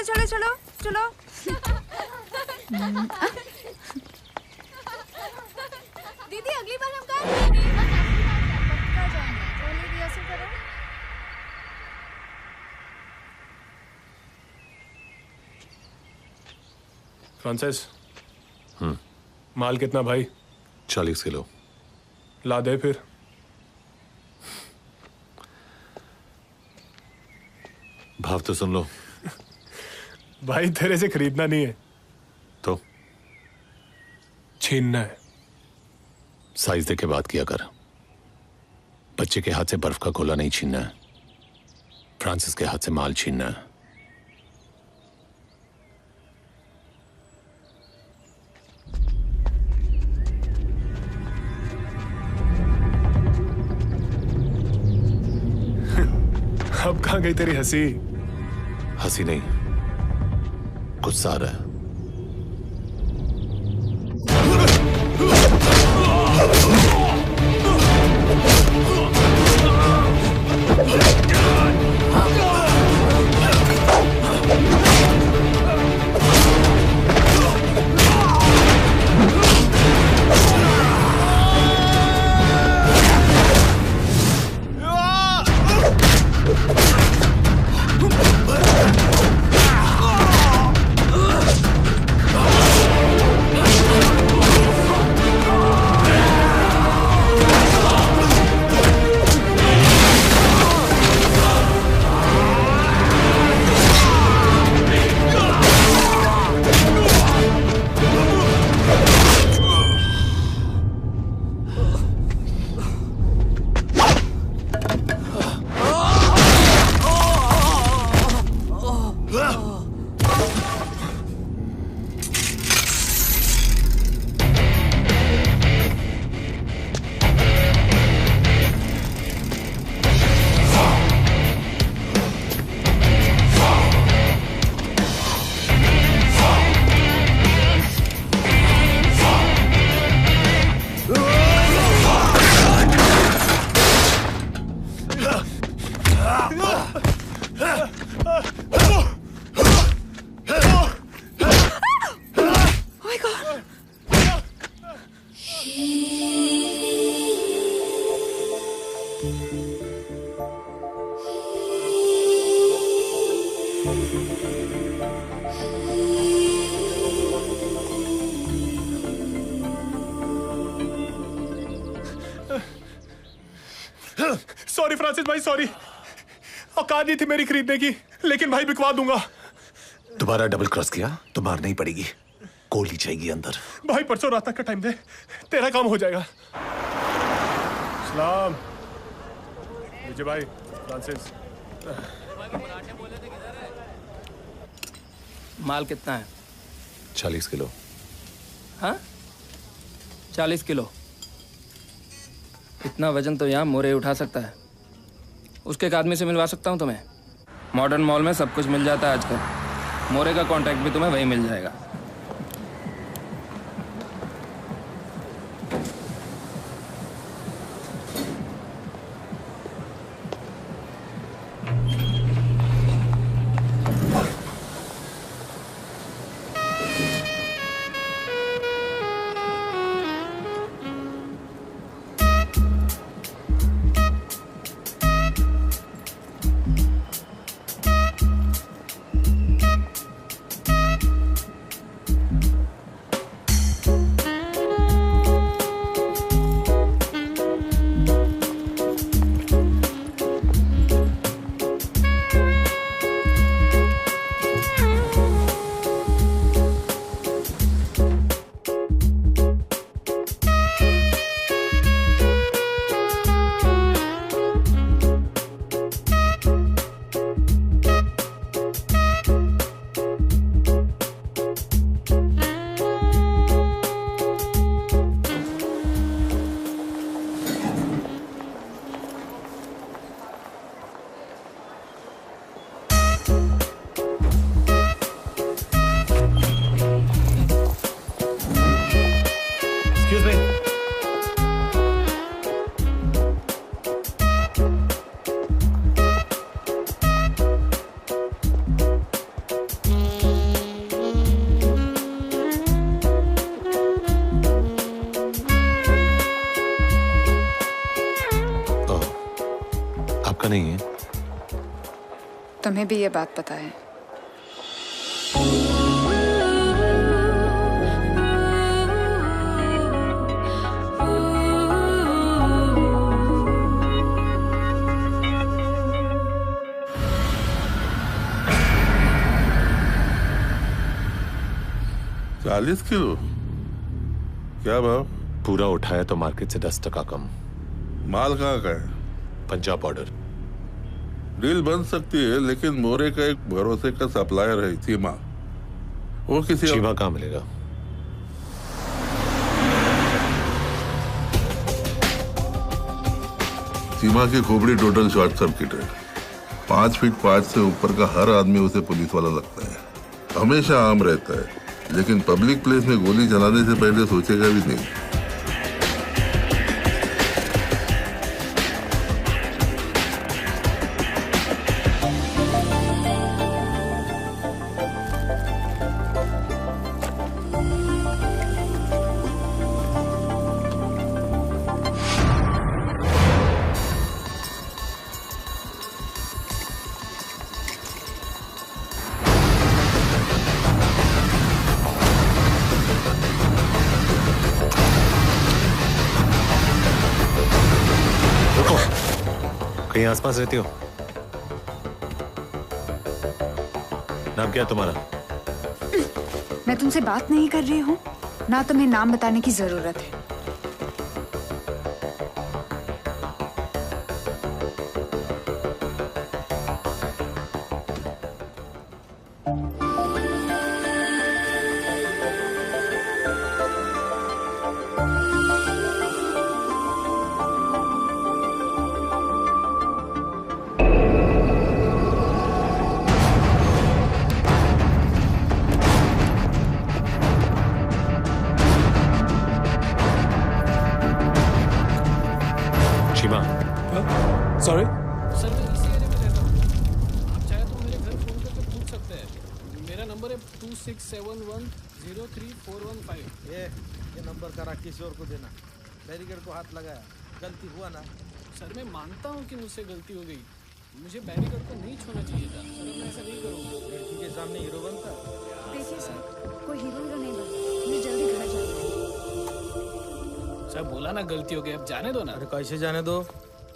चलो चलो चलो। दीदी अगली बार हम कहाँ जाएंगे? फ्रांसिस, माल कितना भाई? 40 किलो। ला दे फिर। भाव तो सुन लो। भाई तेरे से खरीदना नहीं है तो छीनना है। साइज देके बात किया कर। बच्चे के हाथ से बर्फ का गोला नहीं छीनना है, फ्रांसिस के हाथ से माल छीनना है। अब कहाँ गई तेरी हंसी? हंसी नहीं, गुस्सा आ रहा है। सॉरी फ्रांसिस भाई, सॉरी। औकात नहीं थी मेरी खरीदने की, लेकिन भाई बिकवा दूंगा। दोबारा डबल क्रॉस किया तो मारना ही पड़ेगी, गोली जाएगी अंदर। भाई परसों रात तक का टाइम दे, तेरा काम हो जाएगा। सलाम विजय भाई। फ्रांसिस, माल कितना है? 40 किलो। हाँ, 40 किलो। इतना वजन तो यहाँ मोरे उठा सकता है। उसके एक आदमी से मिलवा सकता हूँ तुम्हें। मॉडर्न मॉल में सब कुछ मिल जाता है आजकल। मोरे का कांटेक्ट भी तुम्हें वहीं मिल जाएगा। पक्का नहीं है। तुम्हें भी ये बात पता है? चालीस किलो क्या भाव? पूरा उठाया तो मार्केट से 10% कम। माल कहाँ का है? पंजाब ऑर्डर। डील बन सकती है, लेकिन मोरे का एक भरोसे का सप्लायर है चीमा। वो किसी चीमा कहाँ मिलेगा? चीमा की खोपड़ी टोटल शॉर्ट सर्किट है। 5 फीट 5 से ऊपर का हर आदमी उसे पुलिस वाला लगता है। हमेशा आम रहता है, लेकिन पब्लिक प्लेस में गोली चलाने से पहले सोचेगा भी नहीं। कहीं आसपास रहती हो? नाम क्या है तुम्हारा? मैं तुमसे बात नहीं कर रही हूँ, ना तुम्हें नाम बताने की जरूरत है। सॉरी सर मैं इसी एरिया में रहता हूँ। आप चाहे तो मेरे घर फोन करके पूछ सकते हैं। मेरा नंबर है 2671034115। ये नंबर करा किसी और को देना। बैरिकेड को हाथ लगाया, गलती हुआ ना। सर मैं मानता हूँ कि मुझसे गलती हो गई। मुझे बैरिकेड को नहीं छूना चाहिए था। सर मैं ऐसा नहीं करूँगा। लड़की के सामने हीरो बनता। देखिए सर, कोई हीरो नहीं बना। मुझे जल्दी घर जाना है। सर बोला ना गलती हो गई, अब जाने दो ना। अरे कैसे जाने दो?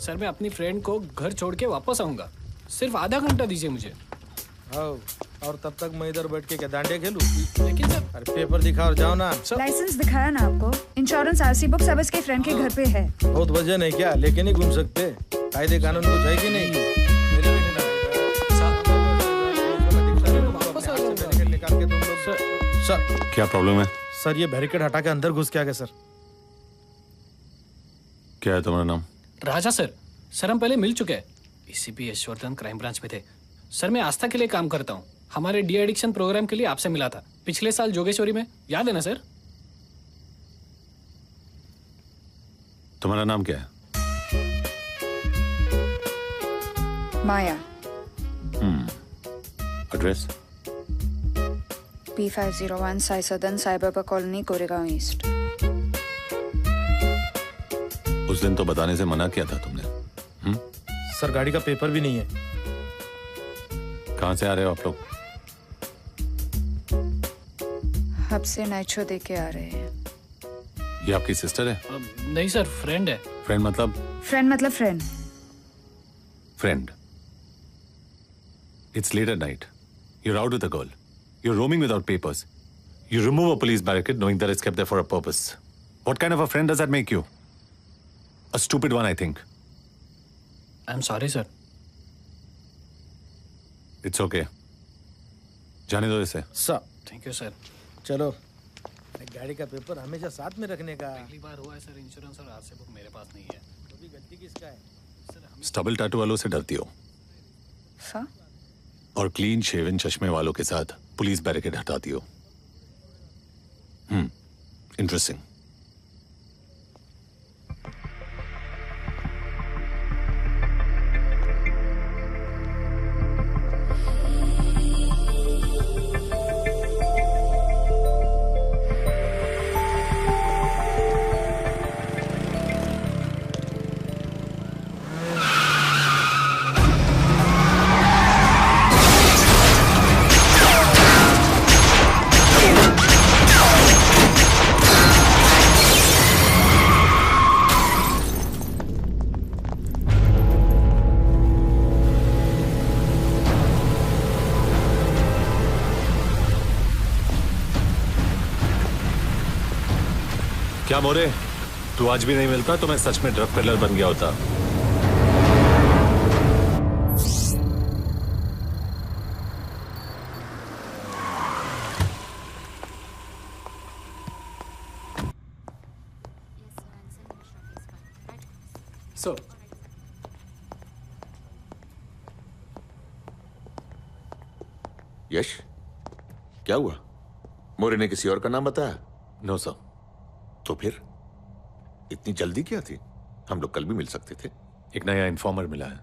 सर मैं अपनी फ्रेंड को घर छोड़ के वापस आऊँगा। सिर्फ आधा घंटा दीजिए मुझे। आओ, और तब तक मैं इधर बैठ के क्या डांडे खेलूं? लेकिन सर अरे पेपर दिखा और जाओ ना। लाइसेंस दिखाया ना आपको? इंश्योरेंस, आरसी बुक सब इसके फ्रेंड के घर पे है। बहुत वजन है क्या? लेके नहीं घूम सकते? कायदे कानून कुछ है कि नहीं? निकाल के तुम लोग। सर क्या प्रॉब्लम है? सर ये बैरिकेड हटा के अंदर घुस के आ गए सर। क्या है तुम्हारा नाम? राजा सर। सर हम पहले मिल चुके हैं। एसीपी यशवर्धन क्राइम ब्रांच में थे। सर मैं आस्था के लिए काम करता हूँ। हमारे डी एडिक्शन प्रोग्राम के लिए आपसे मिला था पिछले साल जोगेश्वरी में, याद है ना सर? तुम्हारा नाम क्या है? माया। एड्रेस? P501 साई सदन साई बाबा कॉलोनी, कोरेगांव ईस्ट। उस दिन तो बताने से मना किया था तुमने। सर गाड़ी का पेपर भी नहीं है। कहाँ से आ रहे हो आप लोग? हब से नाइट शो देख के आ रहे हैं। ये आपकी सिस्टर है? नहीं सर, फ्रेंड है। फ्रेंड मतलब? फ्रेंड मतलब friend. Friend. It's late at night. You're out with a girl. You're roaming without papers. You remove a police barricade knowing that it's kept there for a purpose. What kind of a friend does that make you? A stupid one, I think. I'm sorry sir. It's okay. जाने दो इसे। Sir thank you sir. चलो, गाड़ी का paper हमेशा साथ में रखने का। पहली बार हुआ है सर, इंश्योरेंस और आरसी बुक मेरे पास नहीं है। तो भी गलती किसका है? स्टबल टैटू वालों से डरती हो सर और क्लीन शेवन चश्मे वालों के साथ पुलिस बैरिकेड हटाती हो। इंटरेस्टिंग। क्या मोरे, तू आज भी नहीं मिलता तो मैं सच में ड्रग पेडलर बन गया होता। सर यश, क्या हुआ? मोरे ने किसी और का नाम बताया? No sir. तो फिर इतनी जल्दी क्या थी? हम लोग कल भी मिल सकते थे। एक नया इन्फॉर्मर मिला है।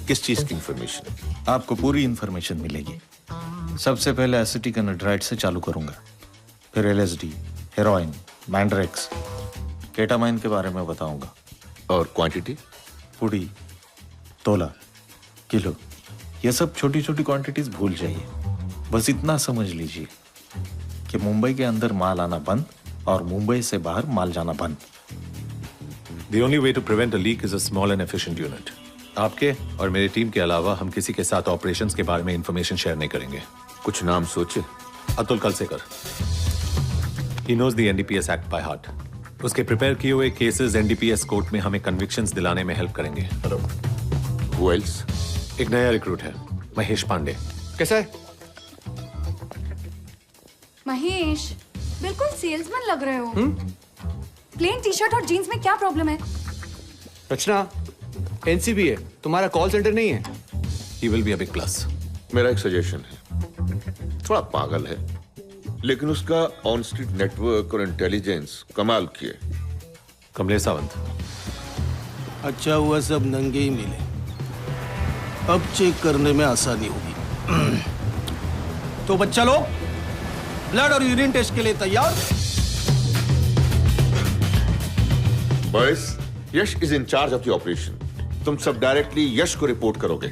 किस चीज की इंफॉर्मेशन? आपको पूरी इंफॉर्मेशन मिलेगी। सबसे पहले एसिटिक एनहाइड्राइड से चालू करूंगा, फिर LSD, हेरोइन, मैंड्रेक्स, केटामाइन के बारे में बताऊंगा। और क्वांटिटी? पुड़ी, तोला, किलो, ये सब छोटी छोटी क्वांटिटीज भूल जाइए। बस इतना समझ लीजिए कि मुंबई के अंदर माल आना बंद और मुंबई से बाहर माल जाना बंद। The only way to prevent a leak is a small and efficient unit. आपके और मेरी टीम के अलावा हम किसी के साथ ऑपरेशंस के बारे में इंफॉर्मेशन शेयर नहीं करेंगे। कुछ नाम सोचे? Atul Kalsekar. He knows the NDPS Act by heart. उसके प्रिपेयर किए हुए केसेस NDPS कोर्ट में हमें कन्विक्शंस दिलाने में हेल्प करेंगे। Who else? एक नया रिक्रूट है, महेश पांडे। कैसा है? महेश, बिल्कुल सेल्समैन लग रहे हो। प्लेन टी-शर्ट और जीन्स में क्या प्रॉब्लम है? रचना, NCB है, तुम्हारा कॉल सेंटर नहीं है। He will be a big plus. मेरा एक सजेशन है। थोड़ा पागल है, लेकिन उसका ऑन स्ट्रीट नेटवर्क और इंटेलिजेंस कमाल की है। कमलेश सावंत। अच्छा हुआ सब नंगे ही मिले, अब चेक करने में आसानी होगी। तो बच्चा लोग, ब्लड और यूरिन टेस्ट के लिए तैयार? Boys, Yash is in charge of the operation. तुम सब डायरेक्टली यश को रिपोर्ट करोगे।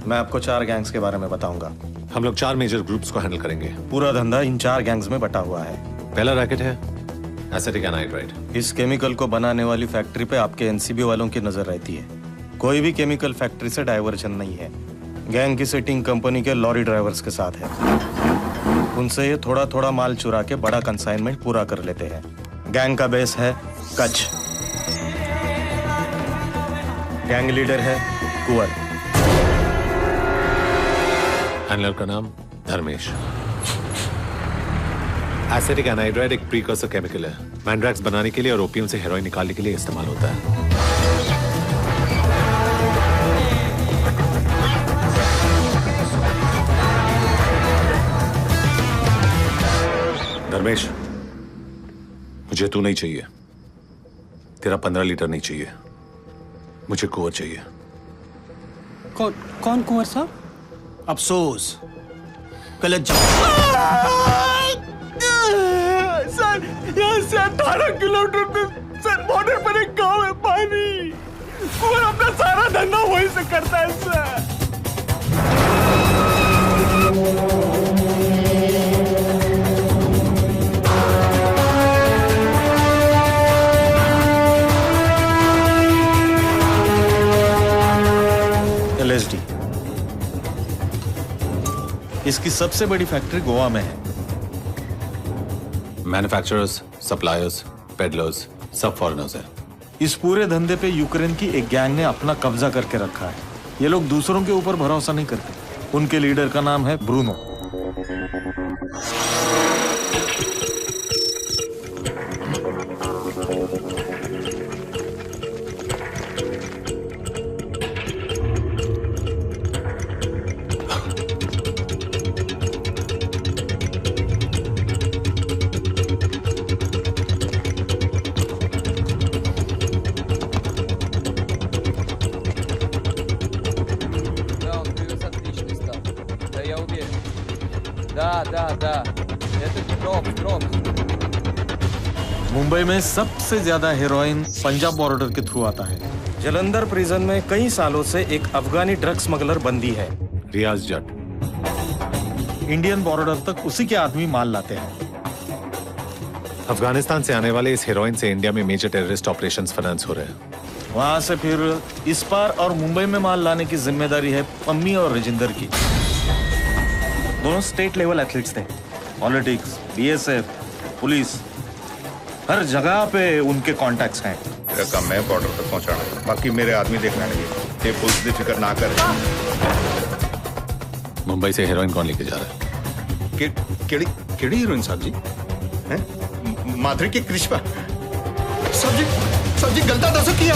मैं आपको 4 गैंग्स के बारे में बताऊंगा। हम लोग 4 मेजर ग्रुप्स को हैंडल करेंगे। पूरा धंधा इन 4 गैंग्स में बटा हुआ है। पहला रैकेट है एसिटिक एनहाइड्राइड। इस केमिकल को बनाने वाली फैक्ट्री पे आपके NCB वालों की नजर रहती है। कोई भी केमिकल फैक्ट्री से डाइवर्जन नहीं है। गैंग की सेटिंग कंपनी के लॉरी ड्राइवर्स के साथ है। उनसे ये थोड़ा थोड़ा माल चुरा के बड़ा कंसाइनमेंट पूरा कर लेते हैं। गैंग का बेस है कच्छ। गैंग लीडर है कुंवर। हैंडलर का नाम धर्मेश। एसिटिक एनहाइड्राइड एक प्रीकर्सर केमिकल है। मैंड्रैक्स बनाने के लिए और ओपियम से हेरोइन निकालने के लिए इस्तेमाल होता है। धर्मेश, मुझे तू नहीं चाहिए, तेरा 15 लीटर नहीं चाहिए, मुझे कुंवर चाहिए। कौन कुंवर साहब? अफसोस, गलत सर, यहाँ से 18 किलोमीटर पे सर बॉर्डर पर एक गांव है, पानी। कुंवर अपना सारा धंधा वहीं से करता है सर। LSD इसकी सबसे बड़ी फैक्ट्री गोवा में है। मैन्युफैक्चरर्स, सप्लायर्स, पेडलर्स सब फॉरेनर्स हैं। इस पूरे धंधे पे यूक्रेन की एक गैंग ने अपना कब्जा करके रखा है। ये लोग दूसरों के ऊपर भरोसा नहीं करते। उनके लीडर का नाम है ब्रूनो। मुंबई में सबसे ज्यादा हेरोइन पंजाब बॉर्डर के थ्रू आता है। जलंधर प्रिजन में कई सालों से एक अफगानी ड्रग स्मगलर बंदी है, रियाज जट। इंडियन बॉर्डर तक उसी के आदमी माल लाते हैं। अफगानिस्तान से आने वाले इस हेरोइन से इंडिया में मेजर टेररिस्ट ऑपरेशंस फाइनेंस हो रहे हैं। वहां से फिर इस पार और मुंबई में माल लाने की जिम्मेदारी है पम्मी और रजिंदर की। दोनों स्टेट लेवल एथलीट्स थे। पॉलिटिक्स, बीएसएफ, पुलिस, हर जगह पे उनके कॉन्टैक्ट्स हैं। मेरा काम है बॉर्डर तक पहुंचाना, बाकी मेरे आदमी देखना नहीं। ये पुलिस की फिक्र ना कर। मुंबई से हेरोइन कौन लेके जा रहा है? केड़ी हीरोइन साहब जी? हैं? माधुरी की कृष्णा सब जी गलता दसो किया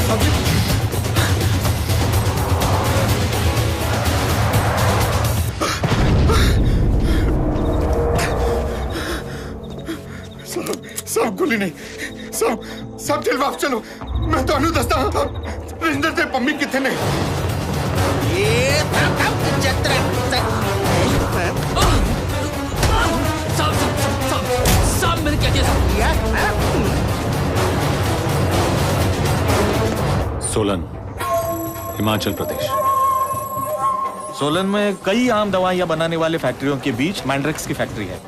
सब जी। सब गोली नहीं, सब दिल वापस चलो। मैं तो दसता रजिंदर ते पम्मी किथे ने? सब मिल के सोलन, हिमाचल प्रदेश। सोलन में कई आम दवाइयां बनाने वाले फैक्ट्रियों के बीच मैंड्रेक्स की फैक्ट्री है।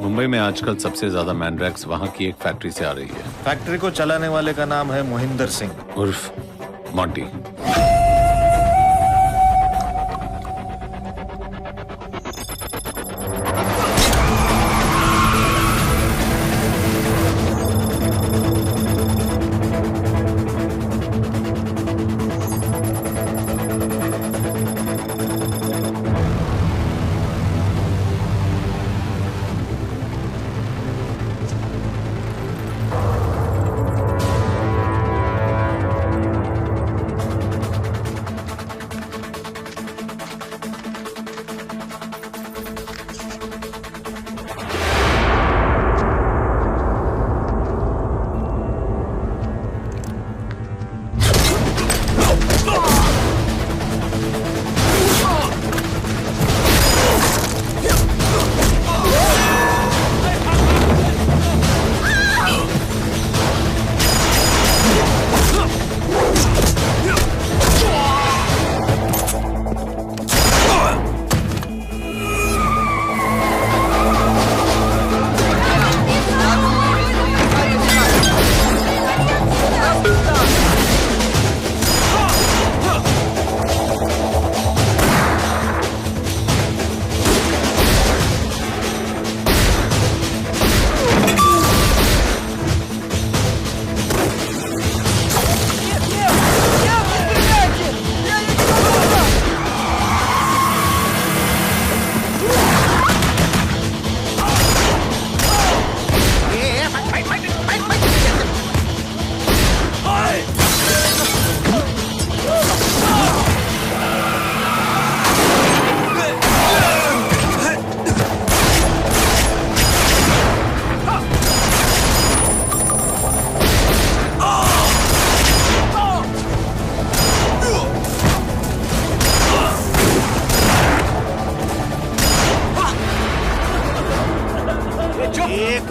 मुंबई में आजकल सबसे ज्यादा मैंड्रेक्स वहां की एक फैक्ट्री से आ रही है। फैक्ट्री को चलाने वाले का नाम है मोहिंदर सिंह उर्फ मॉन्टी।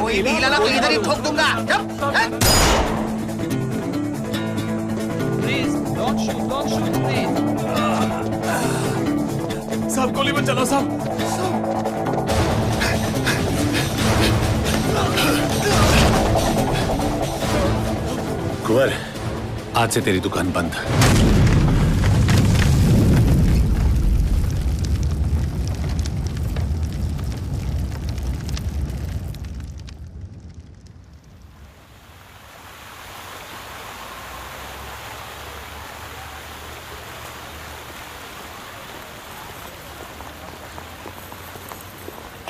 कोई भी हिलाना तो इधर ही ठोक दूंगा। साहब गोली मत चलाओ साहब। कुंवर, आज से तेरी दुकान बंद।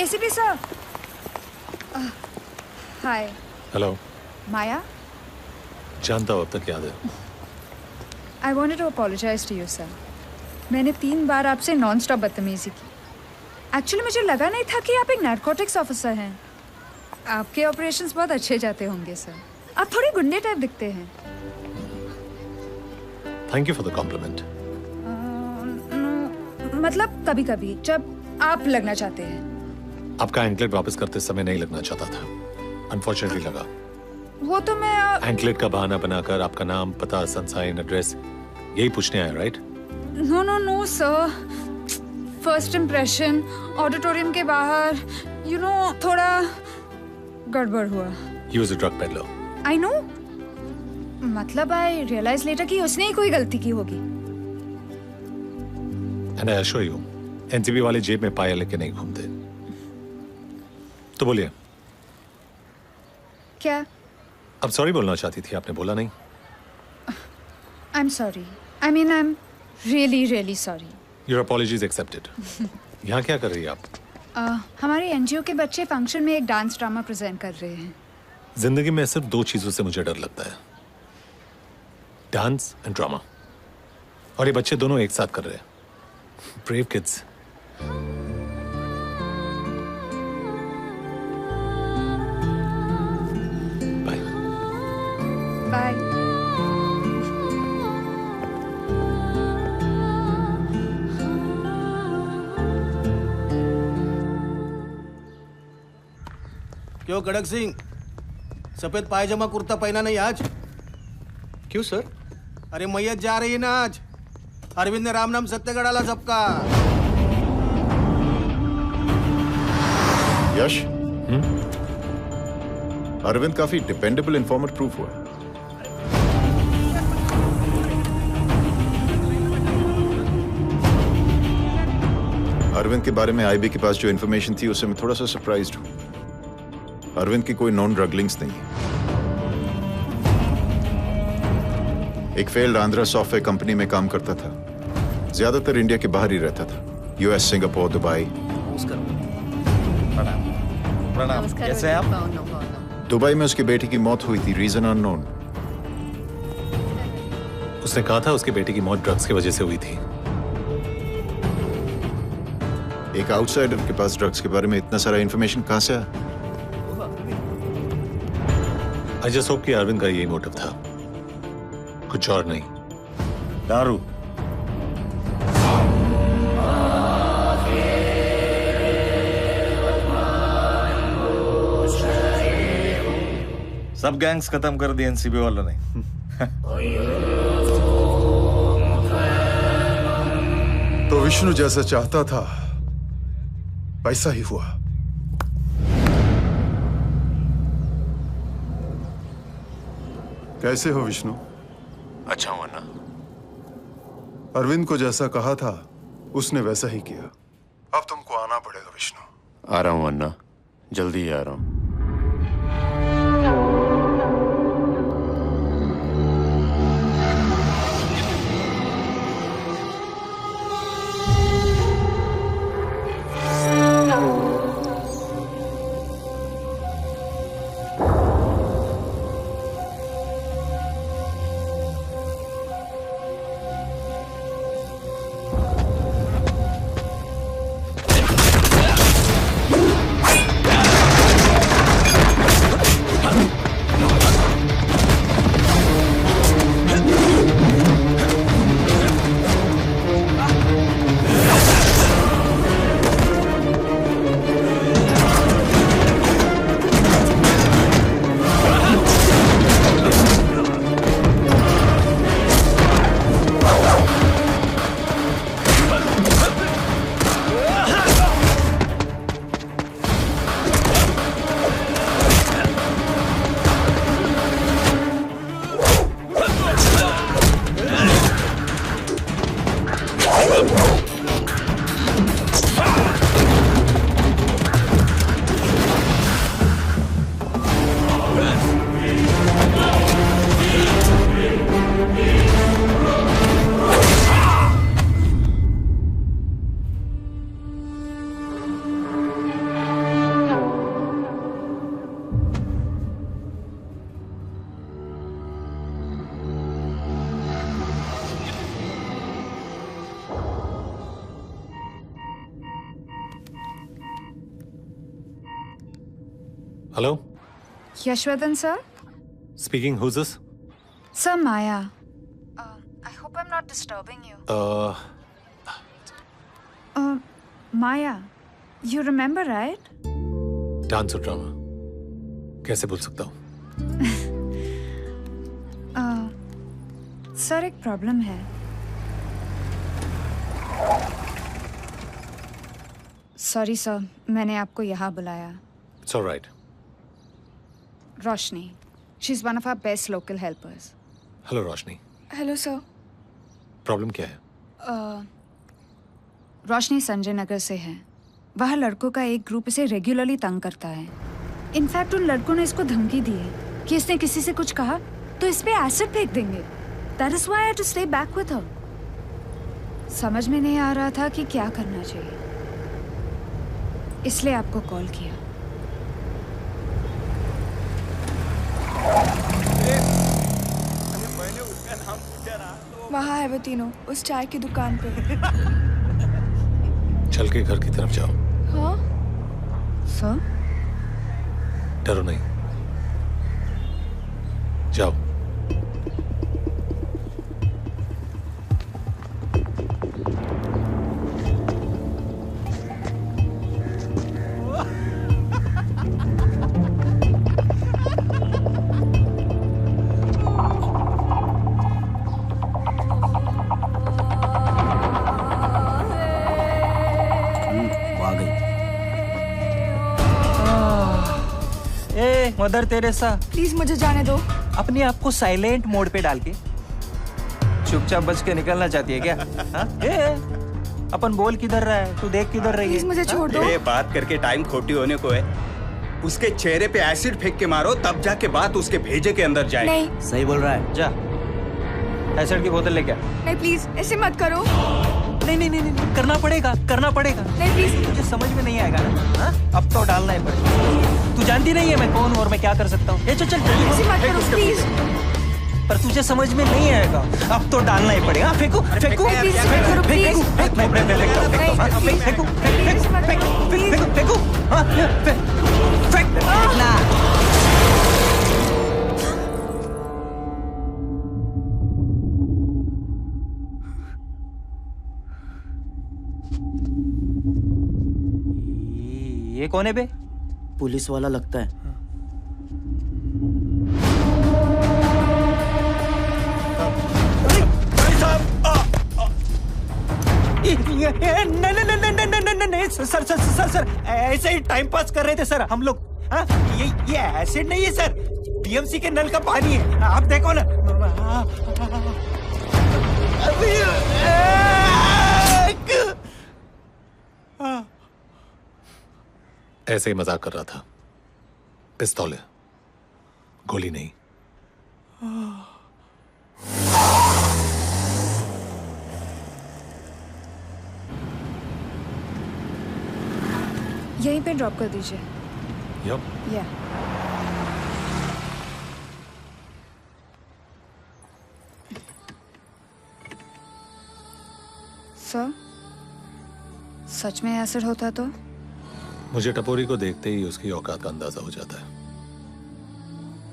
ACP sir. Hi. Hello. Maya. जानता हूं, अब तक याद है। I wanted to apologize to you sir. मैंने 3 बार आपसे नॉन स्टॉप बदतमीजी की। एक्चुअली मुझे लगा नहीं था कि आप एक नारकोटिक्स ऑफिसर हैं। आपके ऑपरेशंस बहुत अच्छे जाते होंगे सर। आप थोड़ी गुंडे टाइप दिखते हैं। Thank you for the compliment. मतलब कभी कभी जब आप लगना चाहते हैं। आपका एंकलेट वापस करते समय नहीं लगना चाहता था, अनफॉर्चुनेटली लगा। वो तो मैं एंकलेट का बहाना बनाकर आपका नाम, पता, सनसाइन, एड्रेस यही पूछने आया, right? No no no sir. First impression auditorium के बाहर यू नो थोड़ा गड़बड़ हुआ। He was a drug peddler. I know, मतलब आई रियलाइज लेटर कि उसने ही कोई गलती की होगी। And I assure you, NCB वाले जेब में पाया लेके नहीं घूमते। तो बोलिए, क्या? अब सॉरी बोलना चाहती थी, आपने बोला नहीं। I am sorry, I mean I am really really sorry. Your apology is accepted. यहाँ क्या कर रही है आप? हमारे एनजीओ के बच्चे फंक्शन में एक डांस ड्रामा प्रेजेंट कर रहे हैं। जिंदगी में सिर्फ 2 चीजों से मुझे डर लगता है, डांस एंड ड्रामा, और ये बच्चे दोनों एक साथ कर रहे हैं। Brave kids. Bye bye. क्यों कड़क सिंह, सफेद पायजामा कुर्ता पहना नहीं आज? क्यों सर? अरे मैयत जा रही है ना आज। अरविंद ने राम नाम सत्य डाला सबका। यश, अरविंद काफी डिपेंडेबल इन्फॉर्मर प्रूफ हुआ है। अरविंद के बारे में आईबी के पास जो इन्फॉर्मेशन थी उससे मैं थोड़ा सा सरप्राइज्ड हूं। अरविंद की कोई नॉन ड्रग लिंक्स नहीं है। एक फेल्ड आंध्रा सॉफ्टवेयर कंपनी में काम करता था, ज्यादातर इंडिया के बाहर ही रहता था, यूएस, सिंगापुर, दुबई। प्रणाम, कैसे हैं आप? दुबई में उसकी बेटी की मौत हुई थी, रीजन अननोन। उसने कहा था उसकी बेटी की मौत ड्रग्स की वजह से हुई थी। एक आउटसाइडर के पास ड्रग्स के बारे में इतना सारा इंफॉर्मेशन कहां से आया? आई जस्ट होप कि अरविंद का यही मोटिव था, कुछ और नहीं। दारू। सब गैंग्स खत्म कर दिए एनसीबी वालों ने। तो विष्णु जैसा चाहता था वैसा ही हुआ। कैसे हो विष्णु? अच्छा हुआ ना। अरविंद को जैसा कहा था उसने वैसा ही किया। अब तुमको आना पड़ेगा विष्णु। आ रहा हूं अन्ना, जल्दी ही आ रहा हूं। Hello? Yashwadan, sir? Speaking, who's this? Sir, Maya. I hope I'm not disturbing you. Maya, you remember, right? Dance और ड्रामा कैसे भूल सकता हूँ? सर, एक प्रॉब्लम है। सॉरी सर, मैंने आपको यहाँ बुलाया। It's all right. Roshni, she is one of our best local helpers. Hello Roshni. Hello sir. Problem क्या है? रोशनी संजय नगर से है। वहाँ लड़कों का एक ग्रुप इसे रेगुलरली तंग करता है। इनफैक्ट उन लड़कों ने इसको धमकी दी है कि इसने किसी से कुछ कहा तो इस पे एसिड फेंक देंगे। That is why I had to stay back with her. समझ में नहीं आ रहा था कि क्या करना चाहिए, इसलिए आपको कॉल किया। वहाँ है वो तीनों, उस चाय की दुकान पे। चल के घर की तरफ जाओ। हाँ? सर? डरो नहीं, जाओ। मदर तेरेसा, प्लीज मुझे जाने दो। अपने आप को साइलेंट मोड पे डाल के चुपचाप बच के निकलना चाहती है क्या? हाँ? अपन बोल किधर रहा है, तू देख किधर रही है। प्लीज मुझे छोड़ दो। बात करके टाइम खोटी होने को है। उसके चेहरे पे एसिड फेंक के मारो, तब जाके बात उसके भेजे के अंदर जाए। नहीं। सही बोल रहा है, जा एसिड की बोतल लेके आ। नहीं प्लीज, ऐसे मत करो। नहीं नहीं नहीं नहीं, करना पड़ेगा, करना पड़ेगा। नहीं प्लीज, तुझे समझ में नहीं आएगा ना? हाँ? अब तो डालना ही पड़ेगा। तू जानती नहीं है मैं कौन हूँ और मैं क्या कर सकता हूँ। चल चल ऐसे मत करो प्लीज। पर तुझे समझ में नहीं आएगा, अब तो डालना ही पड़ेगा। फेंकू फेंकू फेंकू फेंकू फेंकना। ये कौन है बे? पुलिस वाला लगता है। नहीं sir sir sir sir sir, ऐसे ही टाइम पास कर रहे थे सर हम लोग। हाँ, ये एसिड नहीं है सर, बीएमसी के नल का पानी है, आप देखो ना। ऐसे ही मजाक कर रहा था। पिस्तौल है, गोली नहीं। यहीं पे ड्रॉप कर दीजिए। या सर, सच में एसिड होता तो? मुझे टपोरी को देखते ही उसकी औकात का अंदाजा हो जाता है।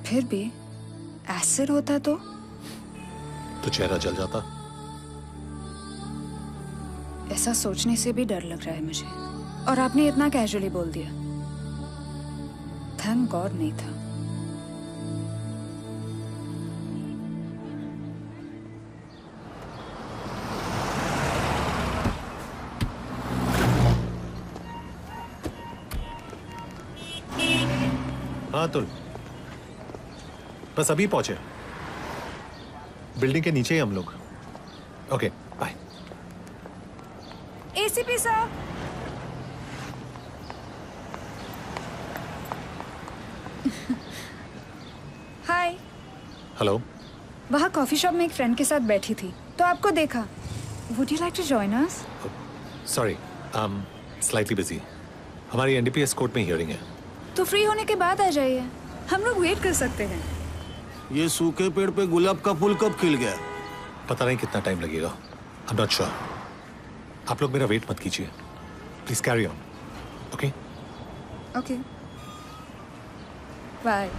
फिर भी एसिड होता तो चेहरा जल जाता। ऐसा सोचने से भी डर लग रहा है मुझे। और आपने इतना कैजुअली बोल दिया। थैंक गॉड नहीं था। हाँ तुल, बस अभी पहुंचे। बिल्डिंग के नीचे ही हम लोग। Okay bye. एसीपी साहब, हाय। हेलो। वहाँ कॉफी शॉप में एक फ्रेंड के साथ बैठी थी तो आपको देखा। Would you like to join us? Sorry, slightly busy. हमारी एनडीपीएस कोर्ट में हियरिंग है। तो फ्री होने के बाद आ जाइए, हम लोग वेट कर सकते हैं। ये सूखे पेड़ पे गुलाब का फूल कब खिल गया? पता नहीं कितना टाइम लगेगा। I am not sure. आप लोग मेरा वेट मत कीजिए, please carry on. Okay okay, bye.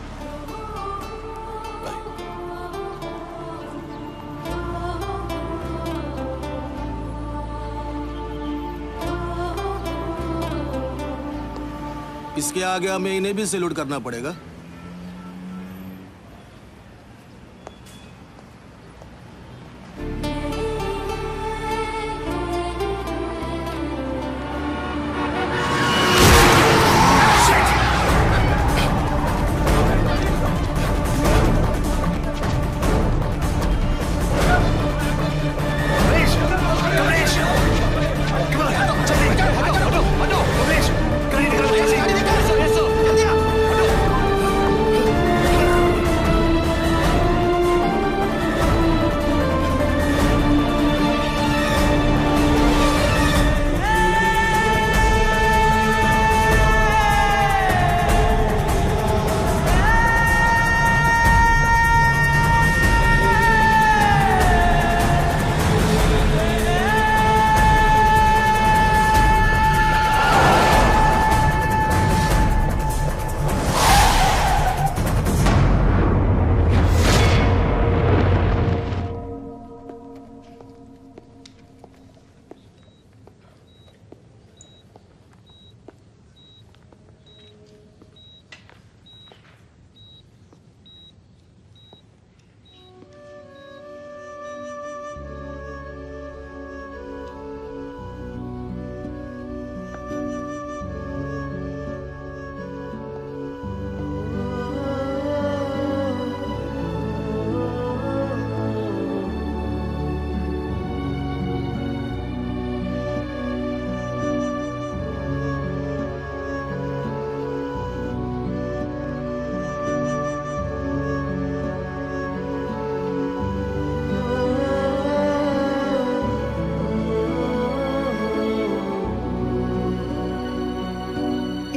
इसके आगे हमें इन्हें भी सैल्यूट करना पड़ेगा।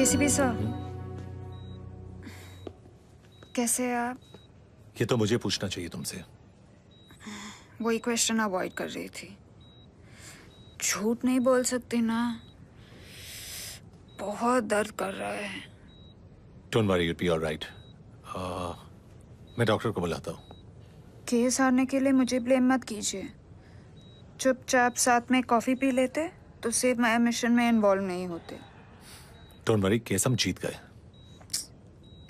एसीपी सर, कैसे हैं आप? ये तो मुझे पूछना चाहिए तुमसे। वही क्वेश्चन अवॉइड कर रही थी। झूठ नहीं बोल सकती ना, बहुत दर्द कर रहा है। Don't worry, you'll be all right. मैं डॉक्टर को बुलाता हूँ। केस हारने के लिए मुझे ब्लेम मत कीजिए। चुपचाप साथ में कॉफी पी लेते तो सिर्फ मैं मिशन में इन्वॉल्व नहीं होते। डोंट वरी, केस हम जीत गए।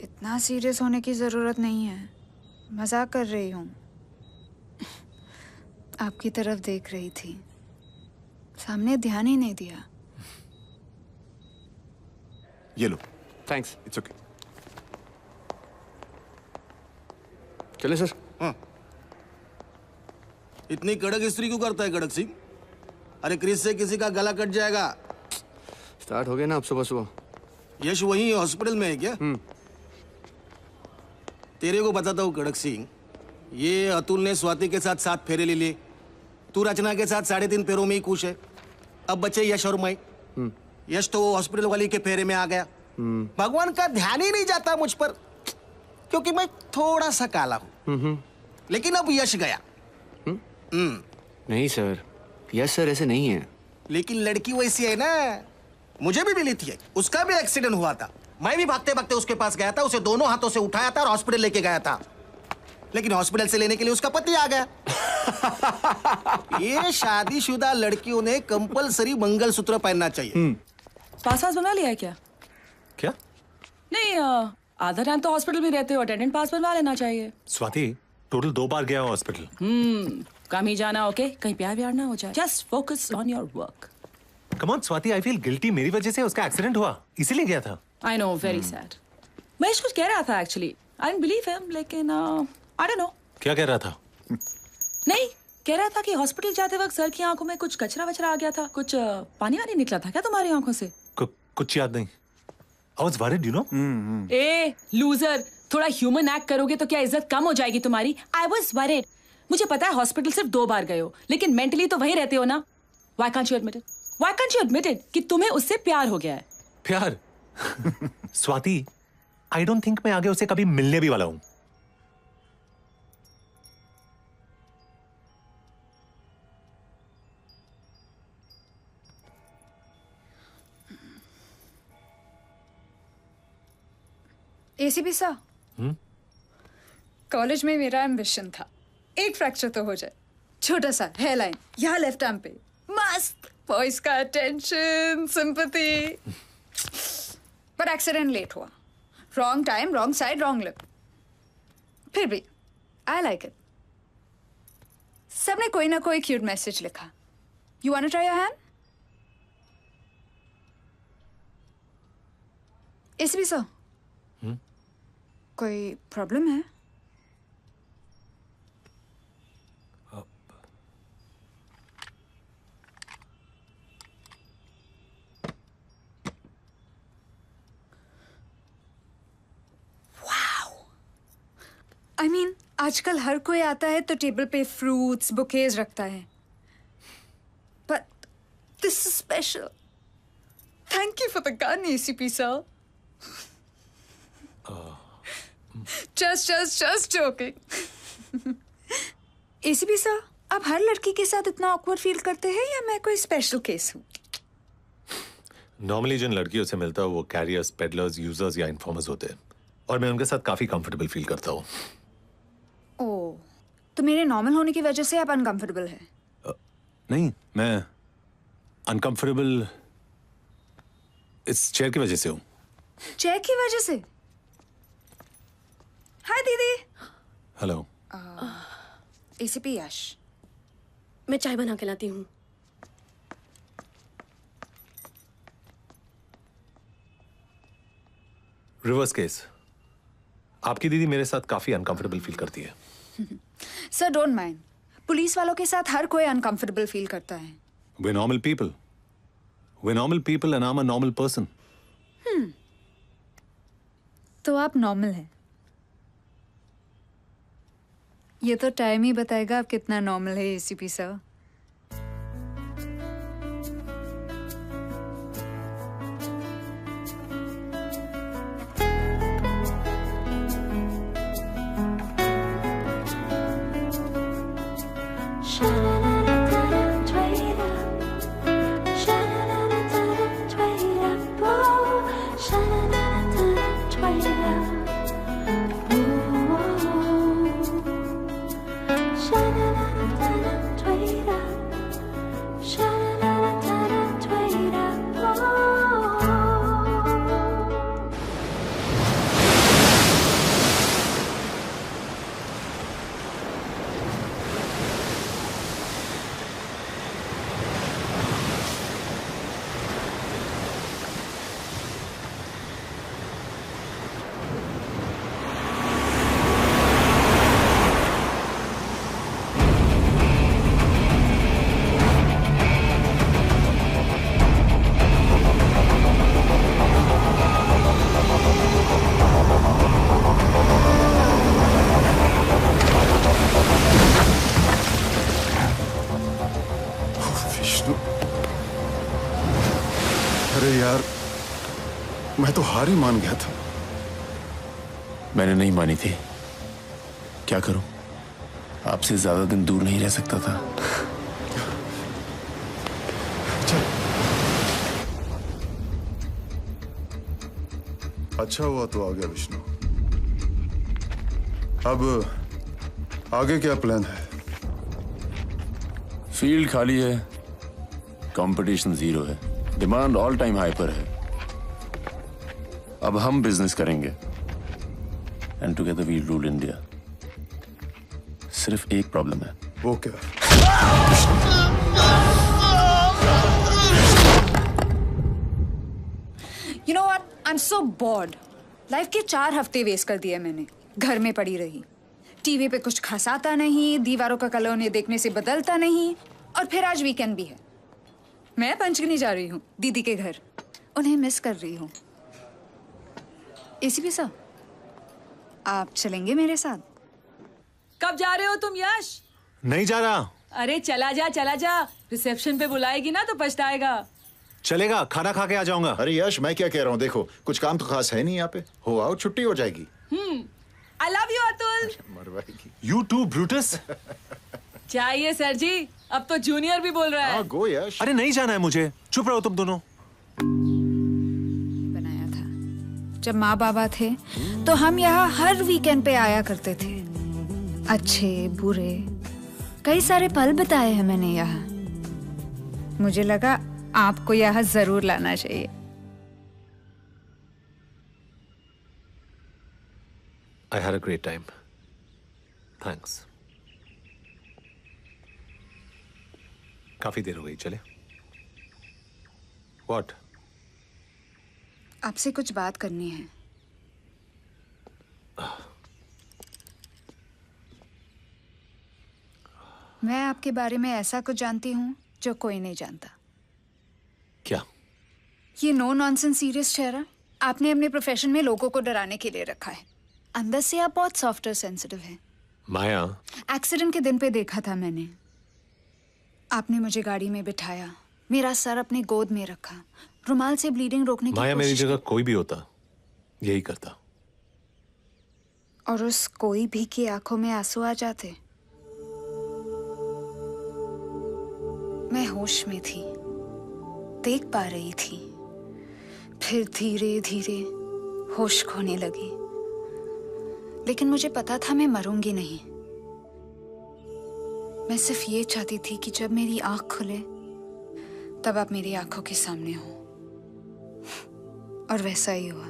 इतना सीरियस होने की जरूरत नहीं है, मजाक कर रही हूँ। आपकी तरफ देख रही थी, सामने ध्यान ही नहीं दिया। ये लो। Thanks, it's okay. चले सर। हाँ। इतनी कड़क स्त्री क्यों करता है कड़क सिंह? अरे क्रिस से किसी का गला कट जाएगा। स्टार्ट हो गया ना अब सुबह सुबह। यश वही हॉस्पिटल में है क्या? तेरे को बताता हूँ कड़क सिंह, ये अतुल ने स्वाति के साथ 7 फेरे ले लिए, तू रचना के साथ 3.5 फेरों में ही खुश है। अब बचे यश और मैं। यश तो वो हॉस्पिटल वाली के फेरे में आ गया। भगवान का ध्यान ही नहीं जाता मुझ पर, क्योंकि मैं थोड़ा सा काला हूँ। लेकिन अब यश गया। नहीं सर, यस सर ऐसे नहीं है। लेकिन लड़की वैसी है ना, मुझे भी मिली थी। उसका भी एक्सीडेंट हुआ था, मैं भी भागते भागते उसके पास गया था, उसे दोनों हाथों से उठाया था और हॉस्पिटल लेके गया था। लेकिन हॉस्पिटल से लेने के लिए उसका पति आ गया। ये शादीशुदा लड़कियों ने कंपलसरी मंगलसूत्र पहनना चाहिए। पास बनवा लिया है क्या? क्या? नहीं, आधा टाइम तो हॉस्पिटल में रहते हो, अटेंडेंट पास बनवा लेना चाहिए। स्वाति, टोटल 2 बार गया हूँ हॉस्पिटल। कम ही जाना, ओके? कहीं प्यार व्यार ना हो जाए। Just focus on your work. Come on Swati, I feel guilty. मेरी वजह से उसका एक्सीडेंट हुआ, इसीलिए गया था। I know, very sad. Mahesh कुछ कह रहा था actually, I don't believe him, लेकिन आई डोंट नो। क्या कह रहा था? नहीं, कह रहा था कि हॉस्पिटल जाते वक्त सर की आंखों में कुछ कचरा वचरा आ गया था, कुछ पानी वानी निकला था क्या तुम्हारी आंखों से? कुछ याद नहीं। I was worried, you know? A loser, थोड़ा ह्यूमन एक्ट करोगे तो क्या इज्जत कम हो जाएगी तुम्हारी? I was worried। मुझे पता है हॉस्पिटल सिर्फ 2 बार गए हो, लेकिन मेंटली तो वही रहते हो ना। Why can't you admit it? Why can't you admit it कि तुम्हें उससे प्यार हो गया है? प्यार? स्वाति, I don't think मैं आगे उसे कभी मिलने भी वाला हूँ। एसीपी सर, कॉलेज में मेरा एम्बिशन था, एक फ्रैक्चर तो हो जाए, छोटा सा हेयरलाइन यहाँ लेफ्ट आर्म पे, मस्त बॉयज का अटेंशन, सिंपैथी। पर एक्सीडेंट लेट हुआ, wrong time, wrong side, wrong lip. फिर भी आई लाइक इट। सबने कोई ना कोई क्यूट मैसेज लिखा। You want to try your hand? ACP sir, कोई प्रॉब्लम है? I mean, आजकल हर कोई आता है तो टेबल पे फ्रूट्स, बुकेज रखता है। But this is special. Thank you for the gun, ACP sir. Just joking. ACP sir, आप हर लड़की के साथ इतना awkward फील करते हैं या मैं कोई स्पेशल केस हूँ? नॉर्मली जिन लड़कियों से मिलता हूँ वो कैरियर्स, पेडलर्स, यूजर्स या इन्फॉर्मर्स होते हैं, और मैं उनके साथ काफी कंफर्टेबल फील करता हूँ। ओह, तो मेरे नॉर्मल होने की वजह से आप अनकंफर्टेबल हैं? नहीं, मैं अनकंफर्टेबल इस चेयर की वजह से हूँ। चेयर की वजह से? हाय दीदी। हेलो। एसीपी यश। मैं चाय बना के लाती हूँ। Reverse case. आपकी दीदी मेरे साथ काफी अनकंफर्टेबल फील करती है। सर डोंट माइंड, पुलिस वालों के साथ हर कोई अनकंफर्टेबल फील करता है। We're normal people. We're normal people and I'm a normal person. तो आप नॉर्मल हैं। ये तो टाइम ही बताएगा आप कितना नॉर्मल है एसीपी सर। अरे यार, मैं तो हार ही मान गया था। मैंने नहीं मानी थी। क्या करूं? आपसे ज्यादा दिन दूर नहीं रह सकता था। अच्छा हुआ तो आ गया विष्णु। अब आगे क्या प्लान है? फील्ड खाली है, कंपटीशन जीरो है, डिमांड ऑल टाइम हाई पर है। अब हम बिजनेस करेंगे and together we rule India. सिर्फ एक प्रॉब्लम है। वो क्या? You know what? I'm so bored. Life के 4 हफ्ते वेस्ट कर दिए मैंने। घर में पड़ी रही, टीवी पे कुछ खास आता नहीं, दीवारों का कलर उन्हें देखने से बदलता नहीं, और फिर आज वीकेंड भी है। मैं पंचगनी जा रही हूँ दीदी के घर, उन्हें मिस कर रही हूँ। एसीपी साहब, आप चलेंगे मेरे साथ? कब जा रहे हो तुम यश? नहीं जा रहा। अरे चला जा। रिसेप्शन पे बुलाएगी ना तो पछताएगा। चलेगा, खाना खा के आ जाऊंगा। अरे यश, मैं क्या कह रहा हूँ, देखो कुछ काम तो खास है नहीं यहाँ पे, हो आओ, छुट्टी हो जाएगी। I love you Atul. मरवाएगी। You too, Brutus। चाहिए सर जी, अब तो जूनियर भी बोल रहा है। गो यश। अरे नहीं जाना है मुझे, चुप रहो तुम दोनों। बनाया था जब माँ बाबा थे तो हम यहाँ हर वीकेंड पे आया करते थे। अच्छे बुरे कई सारे पल बिताए हैं मैंने यहाँ। मुझे लगा आपको यहाँ जरूर लाना चाहिए। I had a great time. Thanks. काफी देर हो गई, चले? What? आपसे कुछ बात करनी है। मैं आपके बारे में ऐसा कुछ जानती हूँ जो कोई नहीं जानता। क्या? ये नो नॉनसेंस सीरियस चेहरा आपने अपने प्रोफेशन में लोगों को डराने के लिए रखा है। अंदर से आप बहुत सॉफ्ट और सेंसिटिव हैं। माया। एक्सीडेंट के दिन पे देखा था मैंने। आपने मुझे गाड़ी में बिठाया, मेरा सर अपने गोद में रखा, रुमाल से ब्लीडिंग रोकने की माया, मेरी कोशिश जगह कोई भी होता यही करता। और उस कोई भी की आंखों में आंसू आ जाते। मैं होश में थी, देख पा रही थी, फिर धीरे धीरे होश खोने लगी। लेकिन मुझे पता था मैं मरूंगी नहीं। मैं सिर्फ ये चाहती थी कि जब मेरी आंख खुले तब आप मेरी आंखों के सामने हो। और वैसा ही हुआ।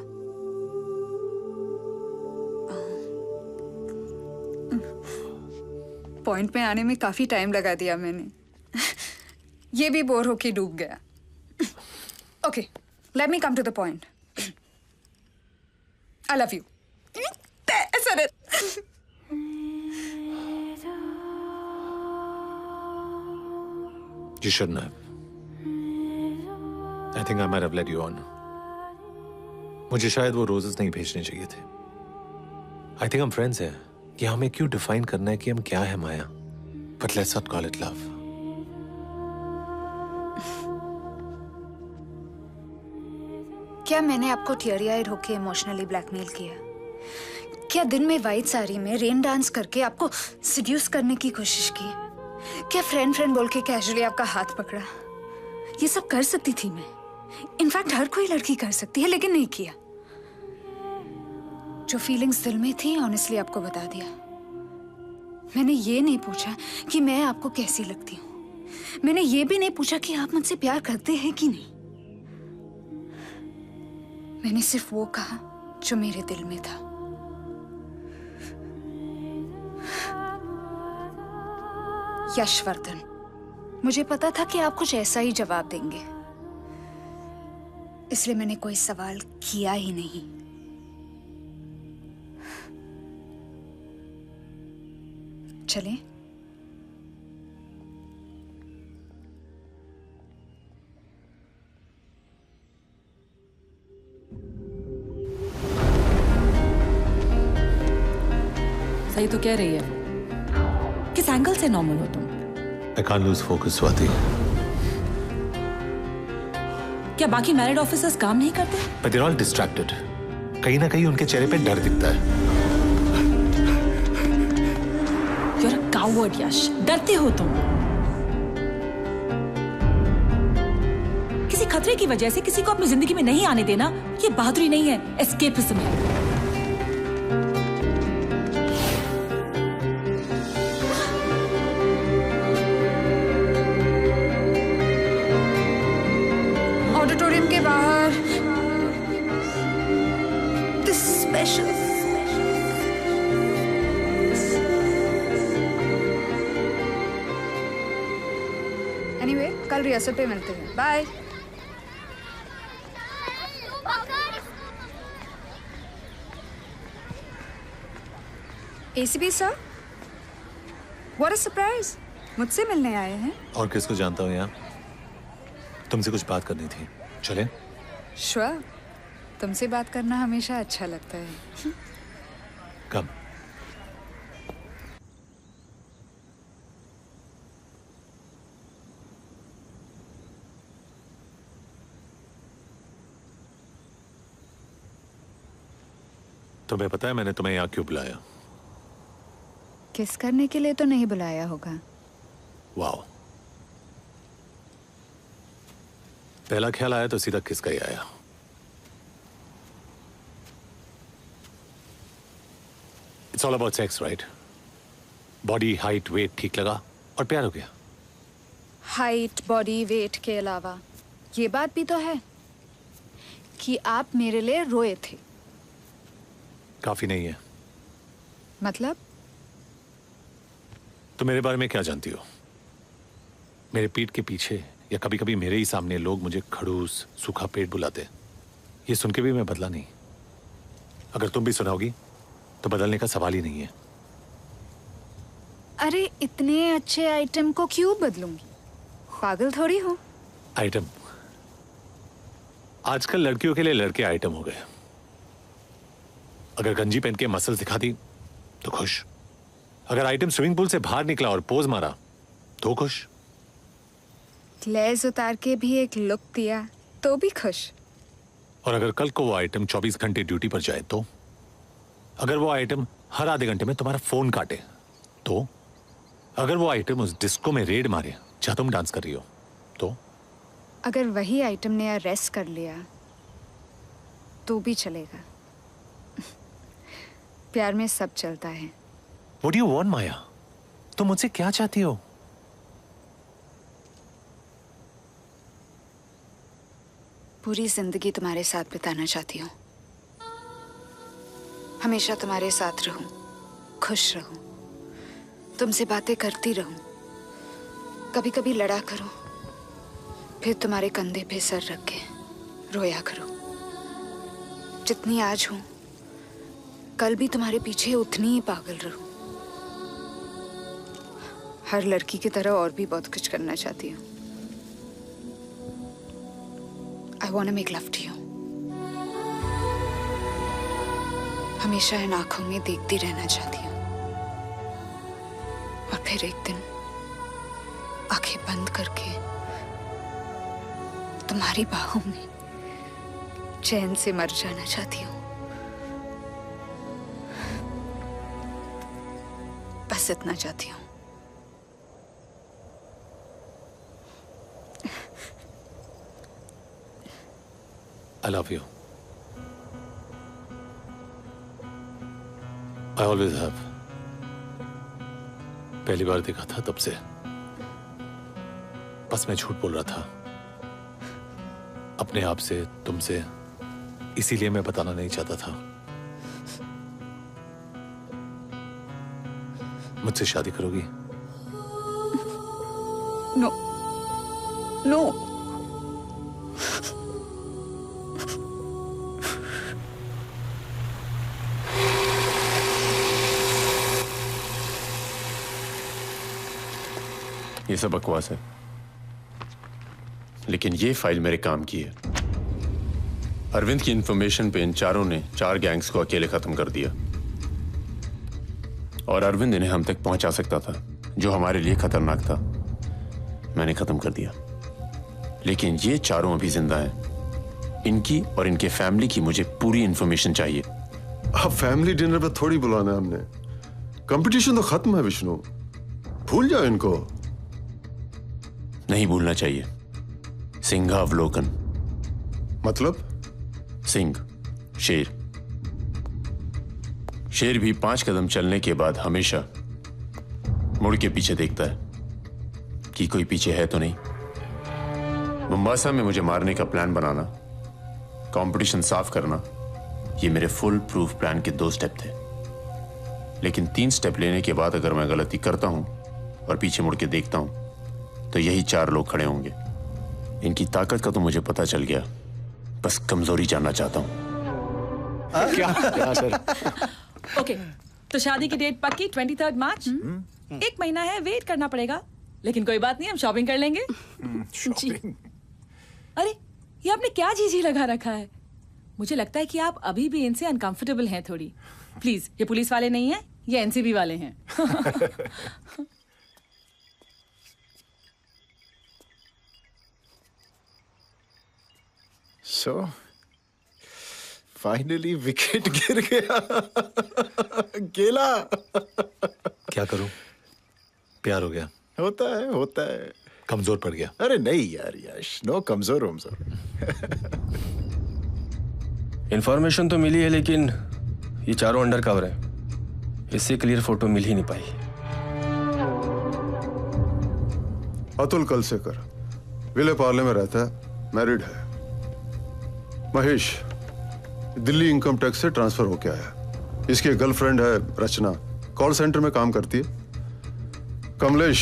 पॉइंट में आने में काफी टाइम लगा दिया मैंने। ये भी बोर होके डूब गया। Okay, let me come to the point. I love you. You shouldn't have. I think I might have led you on. मुझे शायद वो रोजेस नहीं भेजने चाहिए थे। I think हम फ्रेंड्स हैं। कि हमें क्यों डिफाइन करना है कि हम क्या है माया? But let's not call it love. क्या मैंने आपको टीयरी आइड होके इमोशनली ब्लैकमेल किया? क्या दिन में वाइट साड़ी में रेन डांस करके आपको सिड्यूस करने की कोशिश की? क्या फ्रेंड फ्रेंड बोल के कैजुअली आपका हाथ पकड़ा? ये सब कर सकती थी मैं। इनफैक्ट हर कोई लड़की कर सकती है, लेकिन नहीं किया। जो फीलिंग्स दिल में थी ऑनेस्टली आपको बता दिया। मैंने ये नहीं पूछा कि मैं आपको कैसी लगती हूँ। मैंने ये भी नहीं पूछा कि आप मुझसे प्यार करते हैं कि नहीं। मैंने सिर्फ वो कहा जो मेरे दिल में था। यशवर्धन, मुझे पता था कि आप कुछ ऐसा ही जवाब देंगे, इसलिए मैंने कोई सवाल किया ही नहीं। चलें? सही तो कह रही है वो। किस एंगल से नॉर्मल हो तुम? I can't lose focus, Swati. क्या बाकी मैरिड ऑफिसर्स काम नहीं करते? But they're all distracted. कहीं ना कहीं उनके चेहरे पे डर दिखता है। You're a coward, यश। डरते हो तुम। किसी खतरे की वजह से किसी को अपनी जिंदगी में नहीं आने देना, ये बहादुरी नहीं है, एस्केपिज्म है। ऑडिटोरियम के बाहर दिस स्पेशल। एनीवे, कल रिहर्सल पे मिलते हैं। Bye. ACP sir, what a surprise. मुझसे मिलने आए हैं? और किसको जानता हूँ यहाँ? तुमसे कुछ बात करनी थी। चले? श्योर। तुमसे बात करना हमेशा अच्छा लगता है। कम। तुम्हें पता है मैंने तुम्हें यहाँ क्यों बुलाया? किस करने के लिए तो नहीं बुलाया होगा। वाओ, पहला ख्याल आया तो सीधा किसका ही आया। It's all about sex, right? Body, height, weight ठीक लगा और प्यार हो गया। हाइट, बॉडी, वेट के अलावा ये बात भी तो है कि आप मेरे लिए रोए थे। काफी नहीं है। मतलब? तो मेरे बारे में क्या जानती हो? मेरे पीठ के पीछे या कभी कभी मेरे ही सामने लोग मुझे खड़ूस, सूखा पेट बुलाते। ये सुन के भी मैं बदला नहीं। अगर तुम भी सुनाओगी तो बदलने का सवाल ही नहीं है। अरे इतने अच्छे आइटम को क्यों बदलूंगी? पागल थोड़ी हो। आइटम? आजकल लड़कियों के लिए लड़के आइटम हो गए। अगर गंजी पहन के मसल दिखा दी तो खुश। अगर आइटम स्विमिंग पूल से बाहर निकला और पोज मारा तो खुश। लेज उतार के भी एक लुक दिया तो भी खुश। और अगर कल को वो आइटम 24 घंटे ड्यूटी पर जाए तो? अगर वो आइटम हर आधे घंटे में तुम्हारा फोन काटे तो? अगर वो आइटम उस डिस्को में रेड मारे जहां तुम डांस कर रही हो तो? अगर वही आइटम ने अरेस्ट कर लिया तो भी चलेगा। प्यार में सब चलता है। What do you want, माया? तुम मुझसे क्या चाहती हो? पूरी जिंदगी तुम्हारे साथ बिताना चाहती हूँ। हमेशा तुम्हारे साथ रहूं, खुश रहूं, तुमसे बातें करती रहूं, कभी कभी लड़ा करूं, फिर तुम्हारे कंधे पे सर रख के रोया करूं। जितनी आज हूं, कल भी तुम्हारे पीछे उतनी ही पागल रहूं। हर लड़की की तरह और भी बहुत कुछ करना चाहती हूँ। I want to make love to you. हमेशा इन आंखों में देखती रहना चाहती हूँ और फिर एक दिन आंखें बंद करके तुम्हारी बाहों में चैन से मर जाना चाहती हूँ। बस इतना चाहती हूँ। I love you. I always have. पहली बार देखा था तब से बस मैं झूठ बोल रहा था अपने आप से, तुमसे, इसीलिए मैं बताना नहीं चाहता था। मुझसे शादी करोगी? No no. ये सब बकवास है, लेकिन ये फाइल मेरे काम की है। अरविंद की इंफॉर्मेशन पे इन चारों ने 4 गैंग्स को अकेले खत्म कर दिया और अरविंद इन्हें हम तक पहुंचा सकता था, जो हमारे लिए खतरनाक था। मैंने खत्म कर दिया, लेकिन ये चारों अभी जिंदा हैं। इनकी और इनके फैमिली की मुझे पूरी इंफॉर्मेशन चाहिए। अब फैमिली डिनर पे थोड़ी बुलाना है हमने। कंपटीशन तो खत्म है विष्णु, भूल जाओ इनको। नहीं भूलना चाहिए। सिंहावलोकन मतलब? सिंह, शेर। शेर भी 5 कदम चलने के बाद हमेशा मुड़ के पीछे देखता है कि कोई पीछे है तो नहीं। मुंबासा में मुझे मारने का प्लान बनाना, कंपटीशन साफ करना, ये मेरे फुल प्रूफ प्लान के 2 स्टेप थे। लेकिन 3 स्टेप लेने के बाद अगर मैं गलती करता हूं और पीछे मुड़ के देखता हूं तो यही 4 लोग खड़े होंगे। इनकी ताकत का तो मुझे पता चल गया, बस कमजोरी जानना चाहता हूं। क्या सर? ओके, तो शादी की डेट पक्की 23 मार्च। 1 महीना है, वेट करना पड़ेगा, लेकिन कोई बात नहीं, हम शॉपिंग कर लेंगे। शॉपिंग? अरे ये आपने क्या जीजी लगा रखा है? मुझे लगता है कि आप अभी भी इनसे अनकंफर्टेबल हैं थोड़ी। प्लीज, ये पुलिस वाले नहीं हैं, ये एनसीबी वाले हैं। So, फाइनली विकेट गिर गया। गेला। क्या करूं? प्यार हो गया। होता है। कमजोर पड़ गया। अरे नहीं यार यश, नो कमजोर वमजोर। इंफॉर्मेशन तो मिली है, लेकिन ये चारों अंडर कवर है, इससे क्लियर फोटो मिल ही नहीं पाई। अतुल कलसेकर विले पार्ले में रहता है, मैरिड है। महेश दिल्ली इनकम टैक्स से ट्रांसफर होके आया। इसकी गर्लफ्रेंड है रचना, कॉल सेंटर में काम करती है। कमलेश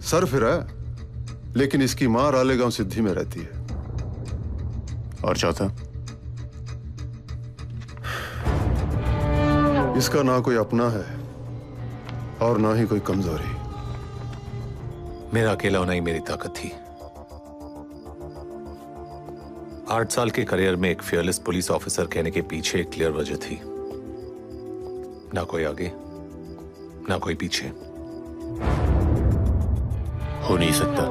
सर फिरा है, लेकिन इसकी मां रालेगांव सिद्धि में रहती है। और चौथा? इसका ना कोई अपना है और ना ही कोई कमजोरी। मेरा अकेला होना ही मेरी ताकत थी। 8 साल के करियर में एक फियरलेस पुलिस ऑफिसर कहने के पीछे एक क्लियर वजह थी। ना कोई आगे, ना कोई पीछे। हो नहीं सकता।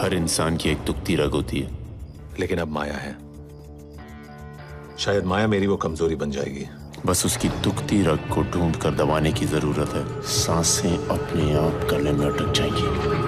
हर इंसान की एक दुखती रग होती है। लेकिन अब माया है। शायद माया मेरी वो कमजोरी बन जाएगी। बस उसकी दुखती रग को ढूंढ कर दबाने की जरूरत है। सांसें अपने आप गले में अटक जाएंगी।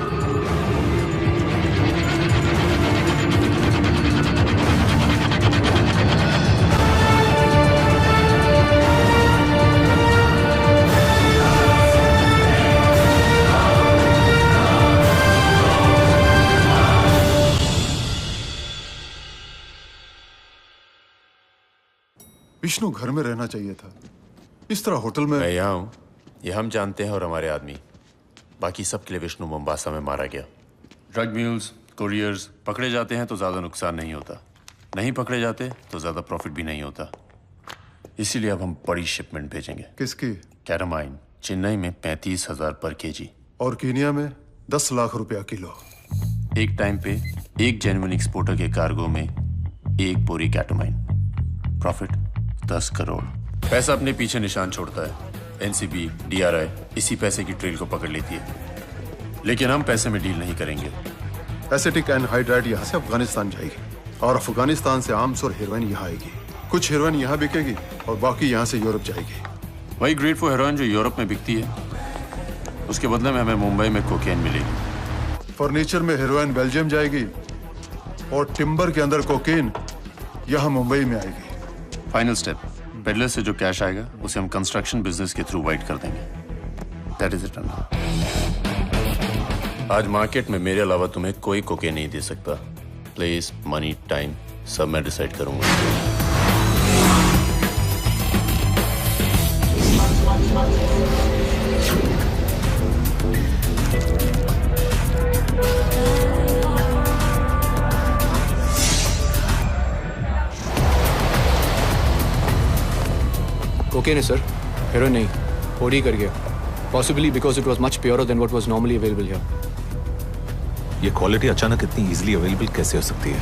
विष्णु घर में रहना चाहिए था, इस तरह होटल में। मैं यहाँ हूँ, ये हम जानते हैं और हमारे आदमी। बाकी सबके लिए विष्णु मुंबासा में मारा गया। ड्रग म्यूल्स, कुरियर्स पकड़े जाते हैं तो ज्यादा नुकसान नहीं होता, नहीं पकड़े जाते तो ज्यादा प्रॉफिट भी नहीं होता। इसीलिए अब हम बड़ी शिपमेंट भेजेंगे। किसकी? कैरामाइन। चेन्नई में 35,000 पर केजी और कीनिया में 10 लाख रुपया किलो। एक टाइम पे एक जेन्युइन एक्सपोर्टर के कार्गो में 1 बोरी कैटामाइन। प्रॉफिट 10 करोड़। पैसा अपने पीछे निशान छोड़ता है। एनसीबी, डीआरआई इसी पैसे की ट्रेल को पकड़ लेती है। लेकिन हम पैसे में डील नहीं करेंगे। एसिटिक एनहाइड्राइड यहाँ से अफगानिस्तान जाएगी और अफगानिस्तान से आर्म्स और हेरोइन यहाँ आएगी। कुछ हेरोइन यहाँ बिकेगी और बाकी यहाँ से यूरोप जाएगी। वही ग्रेड फॉर हेरोइन जो यूरोप में बिकती है, उसके बदले में हमें मुंबई में कोकेन मिलेगी। फर्नीचर में हेरोइन बेल्जियम जाएगी और टिम्बर के अंदर कोकेन यहाँ मुंबई में आएगी। फाइनल स्टेप, पेडलर से जो कैश आएगा उसे हम कंस्ट्रक्शन बिजनेस के थ्रू वाइट कर देंगे। That is it. आज मार्केट में मेरे अलावा तुम्हें कोई कोकेन नहीं दे सकता। प्लेस, मनी, टाइम सब मैं डिसाइड करूंगा। कोकेन है सर, हेरोइन नहीं। ओडी कर गया, possibly because it was much purer than what was normally available here. ये क्वालिटी अचानक इतनी इजीली अवेलेबल कैसे हो सकती है?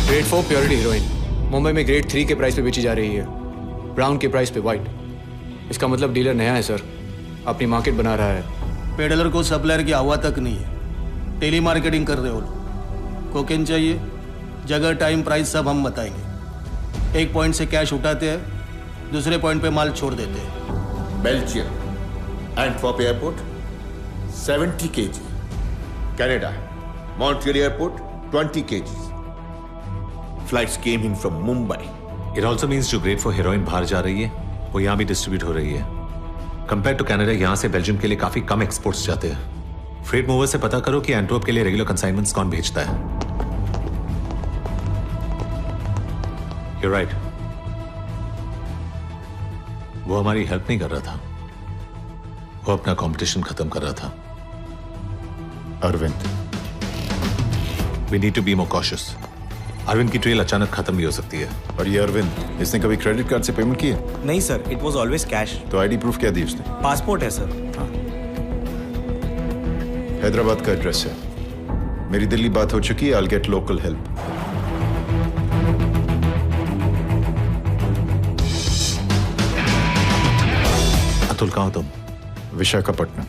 ग्रेड 4 प्योरिटी हीरोइन मुंबई में ग्रेड 3 के प्राइस पे बेची जा रही है, ब्राउन के प्राइस पे व्हाइट। इसका मतलब डीलर नया है सर, अपनी मार्केट बना रहा है। पेडलर को सप्लायर की हवा तक नहीं है, टेली मार्केटिंग कर रहे हो लोग। कोकेन चाहिए, जगह, टाइम, प्राइस सब हम बताएंगे। एक पॉइंट से कैश उठाते हैं, दूसरे पॉइंट पे माल छोड़ देते हैं। Belgium, Antwerp airport 70 kg, Canada, Montreal airport 20 kg. Flights came in from Mumbai. It also means जो ग्रेड 4 हेरोइन बाहर जा रही है वो यहाँ भी डिस्ट्रीब्यूट हो रही है। कंपेयर टू कनाडा, यहाँ से बेल्जियम के लिए काफी कम एक्सपोर्ट्स जाते हैं। फ्रेट मूवर से पता करो कि एंटवर्प के लिए रेगुलर कंसाइनमेंट्स कौन भेजता है। You're right. वो हमारी हेल्प नहीं कर रहा था, वो अपना कंपटीशन खत्म कर रहा था। Arvind, We need to be more cautious. Arvind की ट्रेल अचानक खत्म भी हो सकती है। और ये अरविंद, इसने कभी क्रेडिट कार्ड से पेमेंट की है? नहीं sir, it was always cash. तो आईडी प्रूफ क्या दी उसने? पासपोर्ट है सर। हैदराबाद का एड्रेस है। मेरी दिल्ली बात हो चुकी है, I'll get local help. Atul, कहाँ हो तुम? विशाखापट्टनम।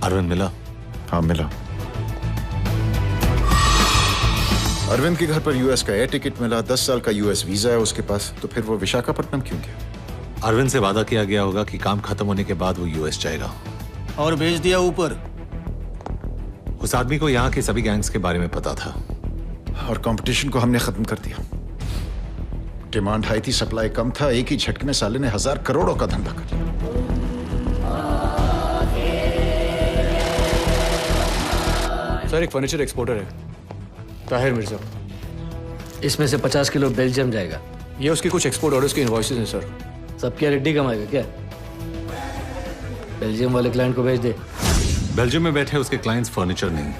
अरविंद मिला? हाँ मिला। अरविंद के घर पर यूएस का एयर टिकट मिला, 10 साल का यूएस वीजा है उसके पास, तो फिर वो विशाखापट्टनम क्यों गया? अरविंद से वादा किया गया होगा कि काम खत्म होने के बाद वो यूएस जाएगा। और भेज दिया ऊपर। उस आदमी को यहाँ के सभी गैंग्स के बारे में पता था। और कंपटीशन को हमने खत्म कर दिया। डिमांड हाई थी, सप्लाई कम था, एक ही झटके में साले ने 1000 करोड़ों का धंधा कर लिया। सर, एक फर्नीचर एक्सपोर्टर है, ताहिर मिर्जा। इसमें से 50 किलो बेल्जियम जाएगा। ये उसके कुछ एक्सपोर्ट ऑर्डर्स के इनवॉइसेस हैं सर। सब क्या रेड्डी कमाएगा क्या? बेल्जियम वाले क्लाइंट को भेज दे। बेल्जियम में बैठे उसके क्लाइंट्स फर्नीचर नहीं,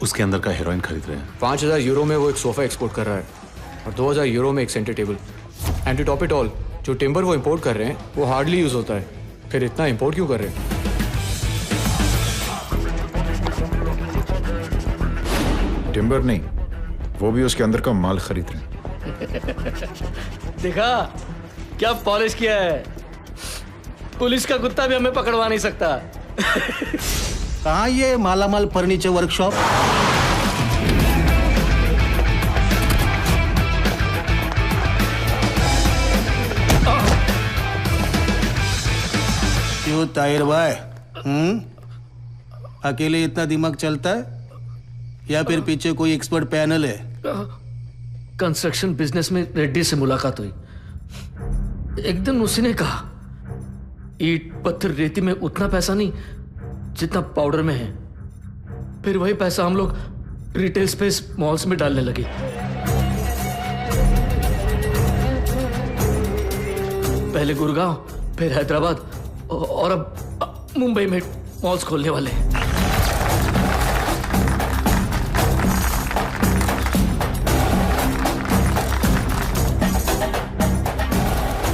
उसके अंदर का हेरोइन खरीद रहे हैं। 5000 यूरो में वो एक सोफा एक्सपोर्ट कर रहा है और 2000 यूरो में एक centre table. And to top it all, जो टिम्बर वो इंपोर्ट कर रहे हैं वो हार्डली यूज होता है, फिर इतना इंपोर्ट क्यों कर रहे हैं? टिम्बर नहीं, वो भी उसके अंदर का माल खरीद रहे हैं। देखा क्या पॉलिश किया है? पुलिस का कुत्ता भी हमें पकड़वा नहीं सकता। कहाँ ये मालामाल फर्नीचर वर्कशॉप? क्यों ताहिर भाई, अकेले इतना दिमाग चलता है या फिर पीछे कोई एक्सपर्ट पैनल है? कंस्ट्रक्शन बिजनेस में रेड्डी से मुलाकात हुई। एक दिन उसी ने कहा, ईट पत्थर रेती में उतना पैसा नहीं जितना पाउडर में है। फिर वही पैसा हम लोग रिटेल स्पेस मॉल्स में डालने लगे। पहले गुड़गांव, फिर हैदराबाद और अब मुंबई में मॉल्स खोलने वाले हैं।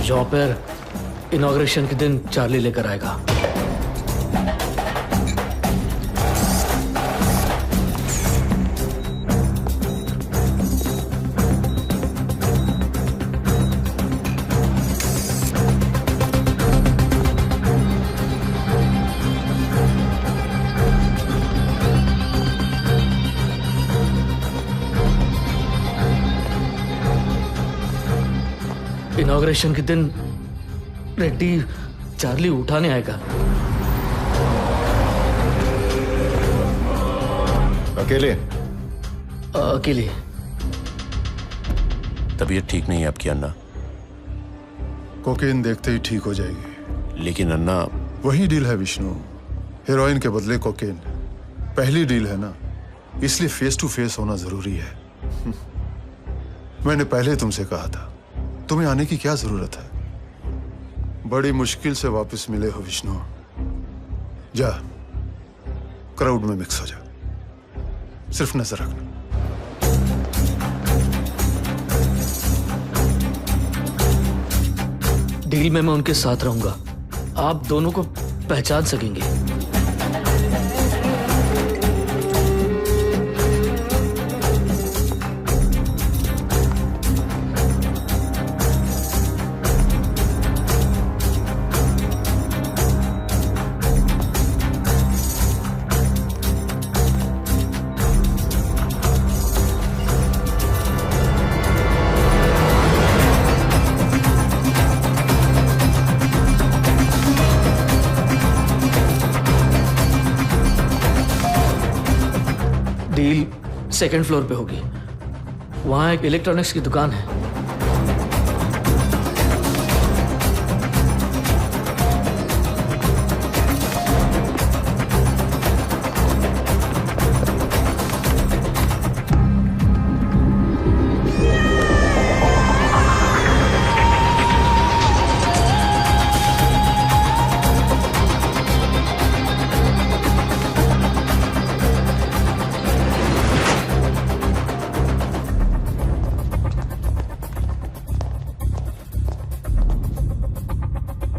जॉब पर इनॉग्रेशन के दिन चार्ली लेकर आएगा। इनॉग्रेशन के दिन रेड्डी चार्ली उठाने आएगा। अकेले? अकेले। तबीयत ठीक नहीं है आपकी अन्ना। कोकेन देखते ही ठीक हो जाएगी। लेकिन अन्ना, वही डील है विष्णु, हेरोइन के बदले कोकेन। पहली डील है ना, इसलिए फेस टू फेस होना जरूरी है। मैंने पहले तुमसे कहा था, तुम्हें आने की क्या जरूरत है। बड़ी मुश्किल से वापस मिले हो विष्णु। जा, क्राउड में मिक्स हो जा, सिर्फ नजर रखना। डील में मैं उनके साथ रहूंगा, आप दोनों को पहचान सकेंगे। डील सेकंड फ्लोर पे होगी, वहां एक इलेक्ट्रॉनिक्स की दुकान है।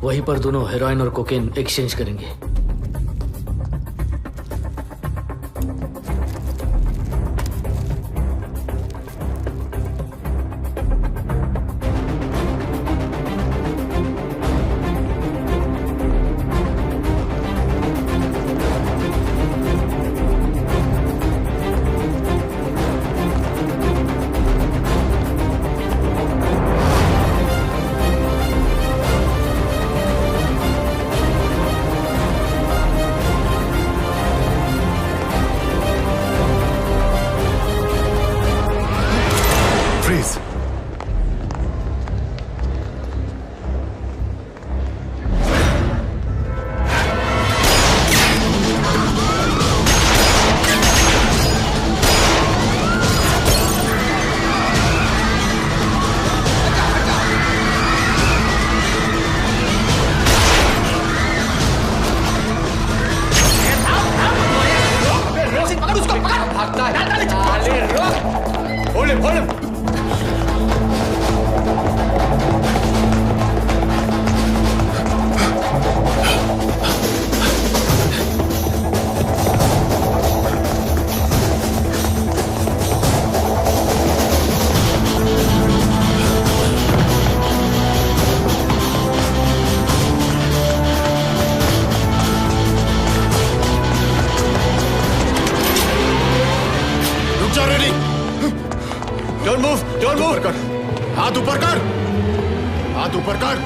वहीं पर दोनों हेरोइन और कोकेन एक्सचेंज करेंगे। हाथ ऊपर कर, हाथ ऊपर कर।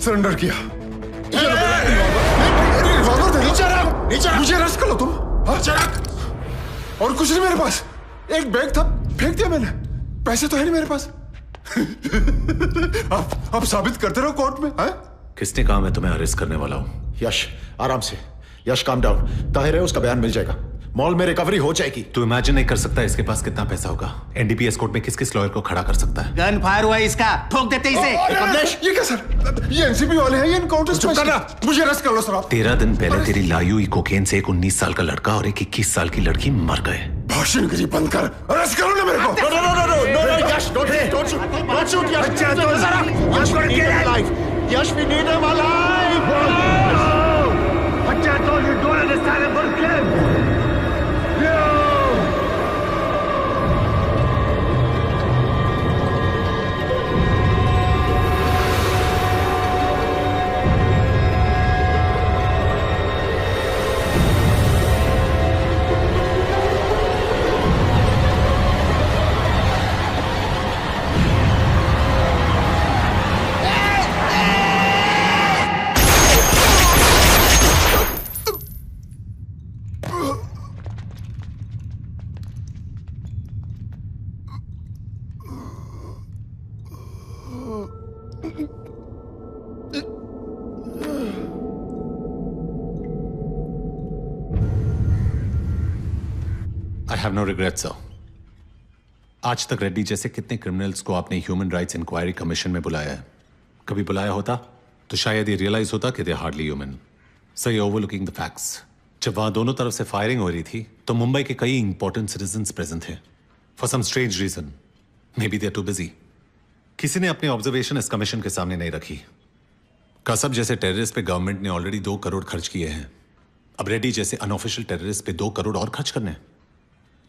सरेंडर किया। मुझे रस कर लो तुम। और कुछ नहीं मेरे पास, एक बैग था फेंक दिया मैंने, पैसे तो है नहीं मेरे पास। आप साबित करते रहो कोर्ट में। है? किसने कहा मैं तुम्हें अरेस्ट करने वाला हूं? यश आराम से, यश काम डाउन। ताहिर है, उसका बयान मिल जाएगा, मॉल में रिकवरी हो जाएगी। तू इमेजिन नहीं कर सकता इसके पास कितना पैसा होगा। एनडीपीएस कोर्ट में किस किस लॉयर को खड़ा कर सकता है। गन फायर हुआ इसका, ठोक देते इसे। ये क्या सर, ये एनसीबी वाले हैं, ये इनकाउंटर। चुप करना, मुझे अरेस्ट कर लो सर आप। 13 दिन पहले तेरी लाई हुई कोकेन से एक 19 साल का लड़का और एक 21 साल की लड़की मर गए। भाषणगिरी बंद कर, अरेस्ट करो ना मेरे को। यश, don't shoot Yash. Yash, we need him alive. I told you, don't understand it, but kill him. I have no regret sir. आज तक रेड्डी जैसे कितने क्रिमिनल्स को आपने ह्यूमन राइट्स इंक्वायरी कमीशन में बुलाया है? कभी बुलाया होता तो शायद ये रियलाइज होता कि they hardly human. Sir you overlooking the facts. जब वहां दोनों तरफ से फायरिंग हो रही थी तो मुंबई के कई इंपॉर्टेंट सिटीजंस प्रेजेंट थे। For some strange reason, maybe they are too busy, किसी ने अपनी ऑब्जर्वेशन इस कमीशन के सामने नहीं रखी। कसब जैसे टेररिस्ट पे गवर्नमेंट ने ऑलरेडी 2 करोड़ खर्च किए हैं। अब रेड्डी जैसे अनऑफिशियल टेररिस्ट पे 2 करोड़ और खर्च करने।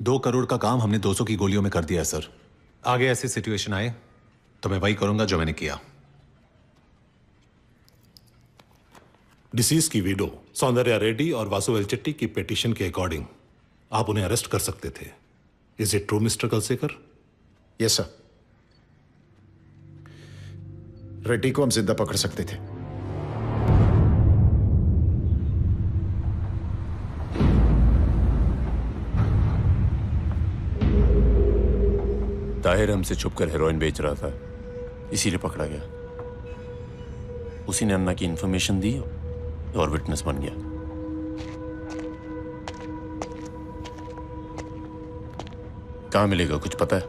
2 करोड़ का काम हमने 200 की गोलियों में कर दिया है सर। आगे ऐसी सिचुएशन आए तो मैं वही करूंगा जो मैंने किया। डिसीज की विडो सौंदर्या रेड्डी और वासु वेलचेट्टी की पिटीशन के अकॉर्डिंग आप उन्हें अरेस्ट कर सकते थे। Is it true mister Kalsekar? Yes sir. Reddy को हम जिंदा पकड़ सकते थे। ताहिर हमसे छुपकर हेरोइन बेच रहा था, इसीलिए पकड़ा गया। उसी ने अन्ना की इंफॉर्मेशन दी और विटनेस बन गया। कहां मिलेगा कुछ पता है?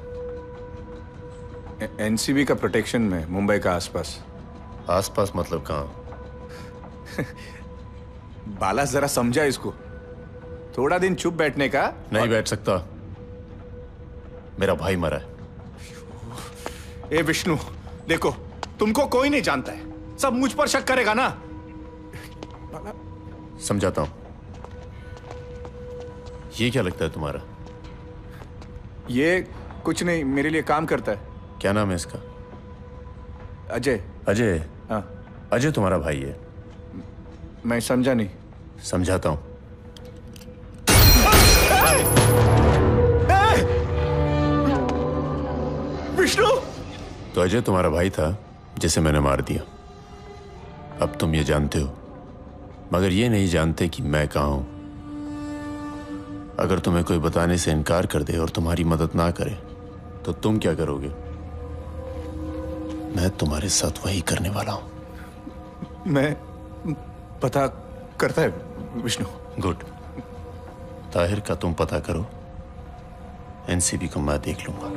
एनसीबी का प्रोटेक्शन में मुंबई का आसपास। आसपास मतलब कहां? बाला जरा समझा इसको। थोड़ा दिन चुप बैठने का। नहीं बैठ सकता, मेरा भाई मरा है। ए विष्णु देखो, तुमको कोई नहीं जानता है, सब मुझ पर शक करेगा ना। समझाता हूं। ये क्या लगता है तुम्हारा? ये कुछ नहीं, मेरे लिए काम करता है। क्या नाम है इसका? अजय। अजय? हाँ। अजय तुम्हारा भाई है? मैं समझा नहीं। समझाता हूं। विष्णु! तो अजय तुम्हारा भाई था जिसे मैंने मार दिया। अब तुम ये जानते हो, मगर ये नहीं जानते कि मैं कहां हूं। अगर तुम्हें कोई बताने से इनकार कर दे और तुम्हारी मदद ना करे तो तुम क्या करोगे? मैं तुम्हारे साथ वही करने वाला हूं। मैं पता करता है विष्णु। गुड। ताहिर का तुम पता करो, एनसीबी को मैं देख लूंगा।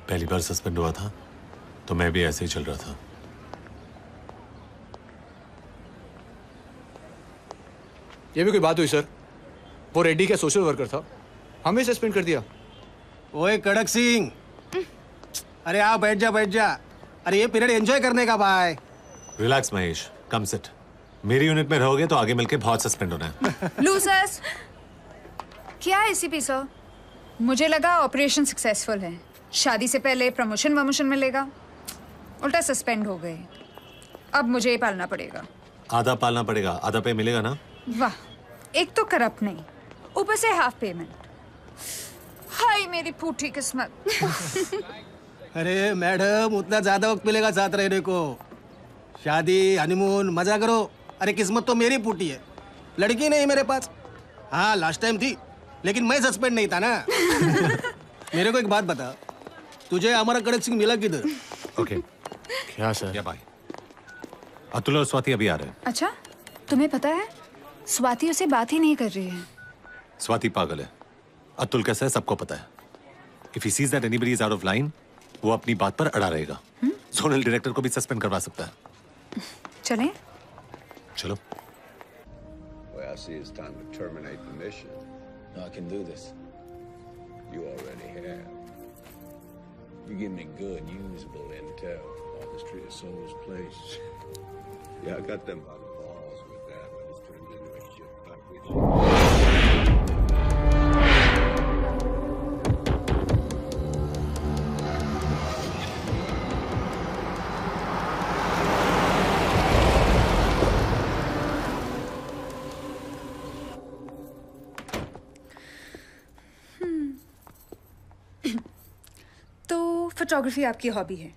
पहली बार सस्पेंड हुआ था तो मैं भी ऐसे ही चल रहा था। ये भी कोई बात हुई सर? वो रेड्डी का सोशल वर्कर था, हमें सस्पेंड कर दिया। ओए कड़क सिंह, अरे आओ बैठ जा बैठ जा। अरे ये पीरियड एंजॉय करने का भाई। Relax Mahesh, come sit. मेरी यूनिट में रहोगे तो आगे मिलके बहुत सस्पेंड होना है। लूजर्स। क्या है एसीपी सर? मुझे लगा ऑपरेशन सक्सेसफुल है, शादी से पहले प्रमोशन वमोशन मिलेगा, उल्टा सस्पेंड हो गए। अब मुझे ही पालना पड़ेगा। आधा पालना पड़ेगा, आधा पे मिलेगा ना? वाह, एक तो करप्ट नहीं, ऊपर से हाफ पेमेंट। हाय मेरी फूटी किस्मत। अरे मैडम, उतना ज्यादा वक्त मिलेगा साथ रहने को। शादी, हनीमून, मजा करो। अरे किस्मत तो मेरी फूटी है, लड़की नहीं मेरे पास। हाँ लास्ट टाइम थी, लेकिन मैं सस्पेंड नहीं था ना। मेरे को एक बात बता, तुझे हमारा कड़क सिंह मिला किधर? ओके। क्या सर? क्या भाई? अतुल और स्वाति अभी आ रहे हैं। अच्छा, तुम्हें पता है स्वाति उससे बात ही नहीं कर रही है। स्वाति पागल है, अतुल कैसा है सबको पता है। If he sees that anybody is out of line, वो अपनी बात पर अड़ा रहेगा। जोनल डायरेक्टर को भी सस्पेंड करवा सकता है। चलें? चलो। Well, I see it's time to terminate the mission. I can do this. You already have. You give me good, usable intel. On the street of Soul's place. Yeah, I got them by the balls with that, but it's turned into a shit fight with you. तो photography आपकी hobby है?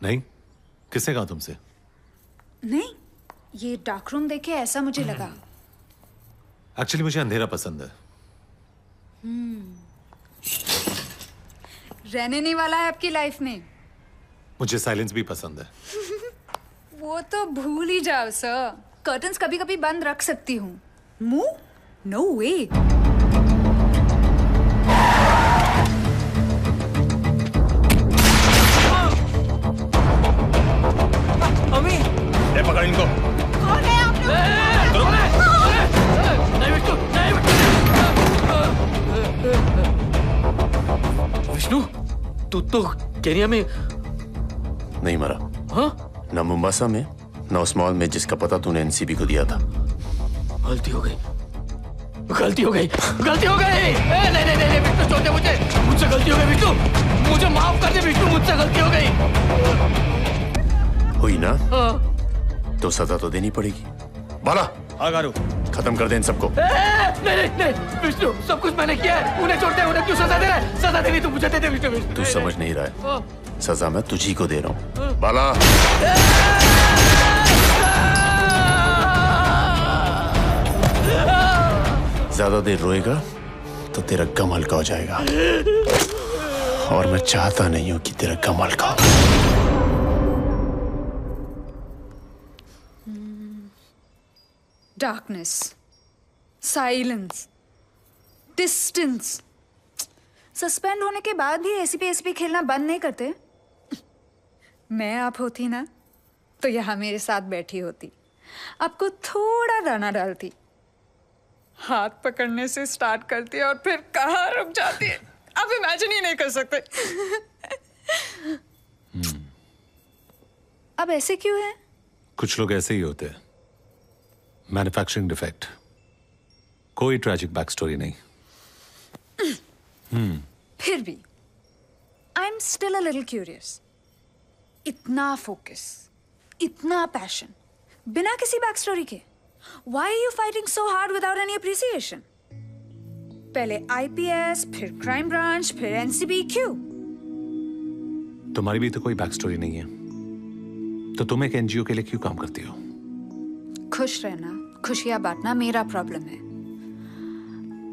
नहीं, किसने कहा तुमसे? नहीं, ये dark room देखे ऐसा मुझे लगा। एक्चुअली मुझे अंधेरा पसंद है। रहने नहीं वाला है आपकी लाइफ में। मुझे साइलेंस भी पसंद है। वो तो भूल ही जाओ सर। कर्टन्स कभी कभी बंद रख सकती हूँ। मुंह? नो वे। अम्मी, ले पकड़ इनको। कौन है आप लोग? नहीं विष्णु, नहीं विष्णु, तू तो केनिया में नहीं मरा। हाँ? न मुंबासा में न उस मॉल में जिसका पता तूने एनसीबी को दिया था। गलती हो गई, गलती हो गई, गलती हो गई। नहीं नहीं नहीं विष्णु, छोड़ दे मुझे, मुझसे गलती हो गई विष्णु, मुझे माफ कर दे विष्णु, मुझसे गलती हो गई। हुई ना? तो सजा तो देनी पड़ेगी। बाला, गारू, खत्म कर दे इन सबको। नहीं नहीं नहीं विष्णु, सब कुछ मैंने किया है, उन्हें छोड़ दे, उन्हें क्यों सजा दे रहा है? सजा देनी तो मुझे दे दे विष्णु। तू समझ नहीं रहा है, सजा मैं तुझी को दे रहा हूँ। बाला, ज्यादा देर रोएगा तो तेरा गम हल्का हो जाएगा, और मैं चाहता नहीं हूं कि तेरा गम हल्का हो। Darkness, silence, distance. सस्पेंड होने के बाद भी एसीपी खेलना बंद नहीं करते। मैं आप होती ना तो यहाँ मेरे साथ बैठी होती, आपको थोड़ा दाना डालती, हाथ पकड़ने से स्टार्ट करती है और फिर कहाँ रुक जाती है आप इमेजिन ही नहीं कर सकते। अब ऐसे क्यों है? कुछ लोग ऐसे ही होते हैं। मैन्युफैक्चरिंग डिफेक्ट, कोई ट्रैजिक बैक स्टोरी नहीं। फिर भी I am still a little curious. इतना फोकस, इतना पैशन, बिना किसी बैक स्टोरी के, why are you fighting so hard without any appreciation? पहले IPS, फिर क्राइम ब्रांच, फिर NCB, क्यों? तुम्हारी भी तो कोई बैक स्टोरी नहीं है, तो तुम एक एनजीओ के लिए क्यों काम करती हो? खुश रहना, खुशियां बांटना मेरा प्रॉब्लम है।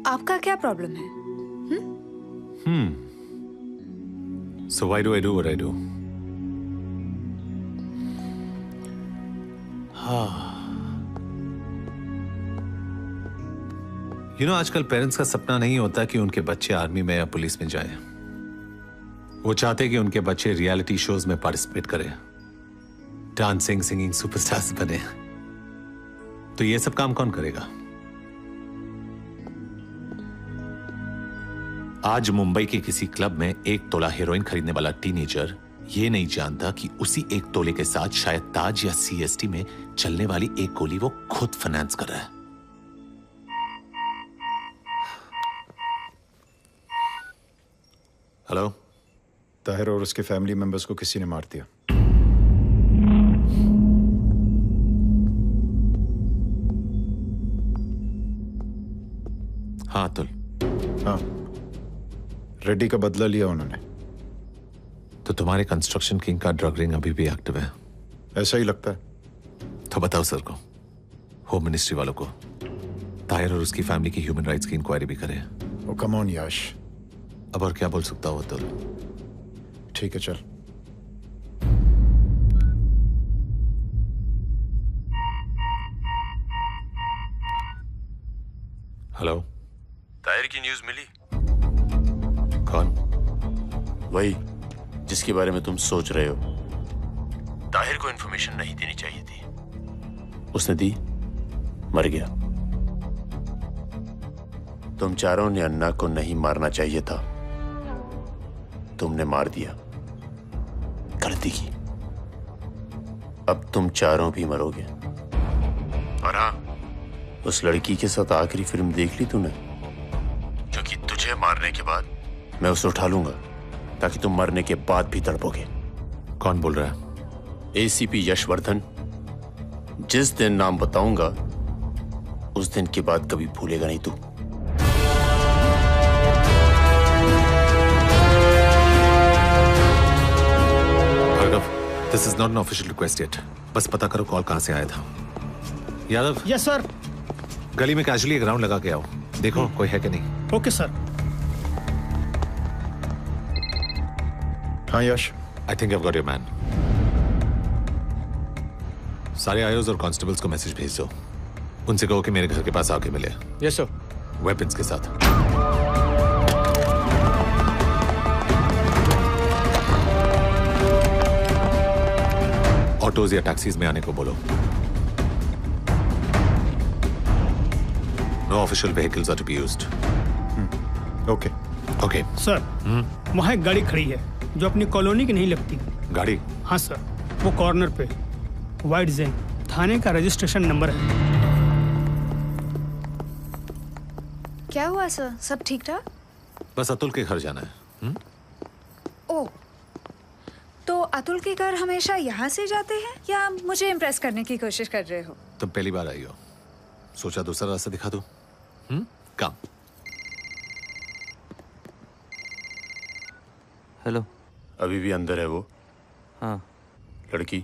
आपका क्या प्रॉब्लम है? So why do I do what I do? आजकल पेरेंट्स का सपना नहीं होता कि उनके बच्चे आर्मी में या पुलिस में जाएं। वो चाहते कि उनके बच्चे रियलिटी शोज में पार्टिसिपेट करें, डांसिंग, सिंगिंग सुपरस्टार्स बने। तो ये सब काम कौन करेगा? आज मुंबई के किसी क्लब में 1 तोला हेरोइन खरीदने वाला टीनेजर ये नहीं जानता कि उसी 1 तोले के साथ शायद ताज या सीएसटी में चलने वाली एक गोली वो खुद फाइनेंस कर रहा है। हेलो, ताहिर और उसके फैमिली मेंबर्स को किसी ने मार दिया। हाँ अतुल। हाँ, रेड्डी का बदला लिया उन्होंने। तो तुम्हारे कंस्ट्रक्शन किंग का ड्रग रिंग अभी भी एक्टिव है? ऐसा ही लगता है। तो बताओ सर को, होम मिनिस्ट्री वालों को, ताहिर और उसकी फैमिली की ह्यूमन राइट्स की इंक्वायरी भी करें। ओ कम ऑन याश, अब और क्या बोल सकता हो अतुल? ठीक है चल। हेलो, ताहिर की न्यूज मिली? कौन? वही जिसके बारे में तुम सोच रहे हो। ताहिर को इंफॉर्मेशन नहीं देनी चाहिए थी, उसने दी, मर गया। तुम चारों ने अन्ना को नहीं मारना चाहिए था, तुमने मार दिया, गलती की। अब तुम चारों भी मरोगे। और हाँ, उस लड़की के साथ आखिरी फिल्म देख ली तूने? क्योंकि तुझे मारने के बाद मैं उसे उठा लूंगा, ताकि तुम मरने के बाद भी तड़पोगे। कौन बोल रहा है? एसीपी यशवर्धन। जिस दिन नाम बताऊंगा उस दिन के बाद कभी भूलेगा नहीं तू। This is not an official request yet. बस पता करो कॉल कहां से आया था। यादव। Yes sir. गली में कैजुअली एक राउंड लगा के आओ, देखो कोई है कि नहीं। Okay sir. हाँ Yash, I think I got your man. सारे आयोज और कांस्टेबल्स को मैसेज भेज दो। उनसे कहो कि मेरे घर के पास आके मिले। Yes sir. वेपन्स के साथ। ऑटोज या टैक्सीज में आने को बोलो। No official vehicles are to be used. Okay okay sir, वहाँ एक गाड़ी खड़ी है जो अपनी कॉलोनी की नहीं लगती। गाड़ी? हाँ सर, वो कॉर्नर पे वाइट जेन थाने का रजिस्ट्रेशन नंबर है। क्या हुआ सर, सब ठीक ठाक? बस अतुल के घर जाना है। ओ, तो अतुल के घर हमेशा यहाँ से जाते हैं या मुझे इम्प्रेस करने की कोशिश कर रहे हो? तुम पहली बार आई हो, सोचा दूसरा रास्ता दिखा दो। काम। हेलो। अभी भी अंदर है वो? हाँ। लड़की?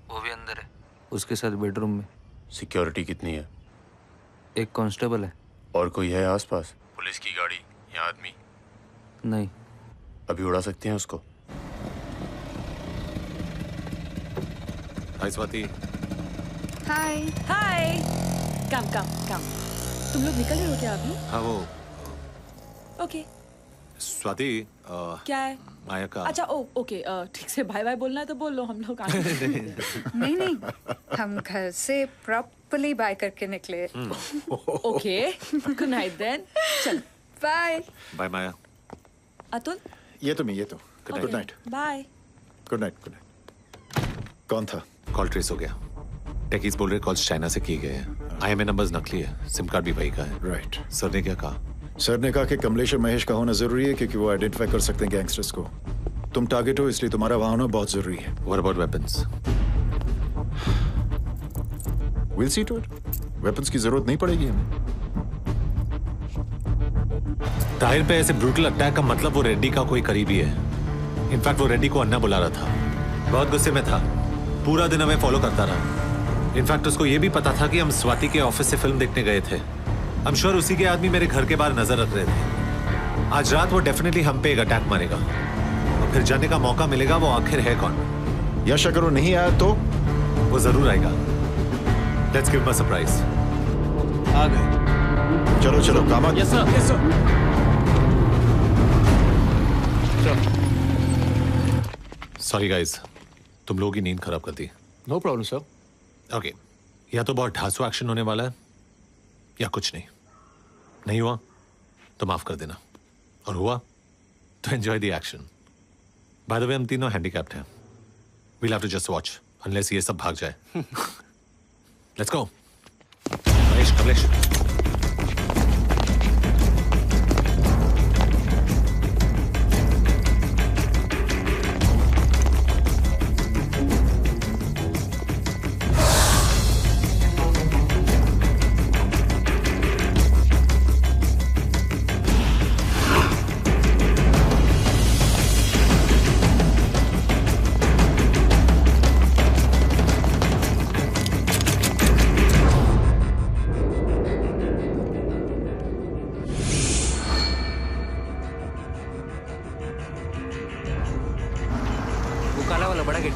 वो भी अंदर है, उसके साथ बेडरूम में। सिक्योरिटी कितनी है? एक कांस्टेबल है। और कोई है आसपास? पुलिस की गाड़ी या आदमी? नहीं। अभी उड़ा सकते हैं उसको? हाय स्वाति। हाय हाय। कम कम कम। तुम लोग निकल रहे हो क्या अभी? हाँ वो ओके। स्वाति क्या है? माया का। अच्छा ओ ओके, ठीक से बाय बाय बोलना है तो बोल लो, हम लोग आगे। नहीं नहीं, हम घर से प्रॉपर्ली बाय करके निकले। Okay, good night then. चल बाय। बाय माया। अतुल? ये तो good night. Bye. Good night. कौन था? कॉल ट्रेस हो गया। टेकीज बोल रहे कॉल्स चाइना से किए गए हैं। IMEI नंबर्स नकली है, सिम कार्ड भी वही का है। राइट। सर ने क्या कहा? सर ने कहा कि कमलेश और महेश का होना जरूरी है क्योंकि वो आइडेंटिफाई कर सकते हैं गैंगस्टर्स को। तुम टारगेट हो इसलिए तुम्हारा वहां होना बहुत जरूरी है। What about weapons? We'll see to it. Weapons की जरूरत नहीं पड़ेगी हमें। ताहिर पे ऐसे ब्रूटल अटैक का मतलब वो रेड्डी का कोई करीबी है। इनफैक्ट वो रेड्डी को अन्ना बुला रहा था। बहुत गुस्से में था, पूरा दिन हमें फॉलो करता रहा। इनफैक्ट उसको ये भी पता था कि हम स्वाति के ऑफिस से फिल्म देखने गए थे। I'm sure उसी के आदमी मेरे घर के बाहर नजर रख रहे थे। आज रात वो डेफिनेटली हम पे एक अटैक मारेगा और फिर जाने का मौका मिलेगा वो आखिर है कौन। यश अगर वो नहीं आया तो वो जरूर आएगा। Let's give him a surprise. आ गए। चलो चलो काम। Yes sir, yes sir. Sorry guys, तुम लोगों की नींद खराब कर दी। No problem sir. ओके, या तो बहुत ढांसू एक्शन होने वाला है या कुछ नहीं हुआ तो माफ कर देना, और हुआ तो enjoy the action. By the way हम तीनों हैंडीकैप्ड हैं। We'll have to just watch unless ये सब भाग जाए। Let's go. महेश, कमलेश। काला वाला बड़ा गेट।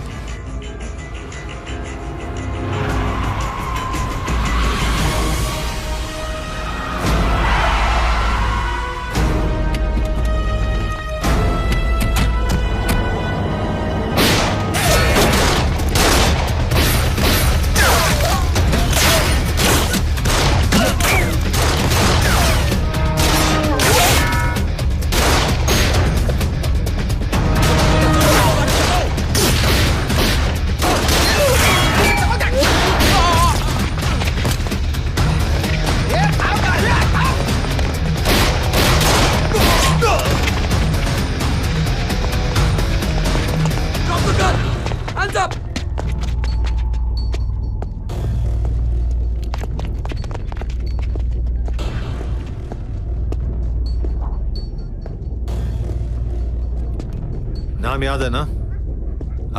नाम याद है ना?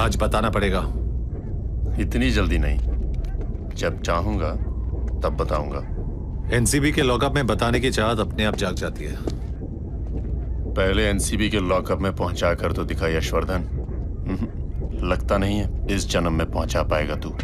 आज बताना पड़ेगा। इतनी जल्दी नहीं, जब चाहूंगा तब बताऊंगा। एनसीबी के लॉकअप में बताने की चाहत अपने आप जाग जाती है। पहले एनसीबी के लॉकअप में पहुंचा कर तो दिखा यशवर्धन। लगता नहीं है इस जन्म में पहुंचा पाएगा तू।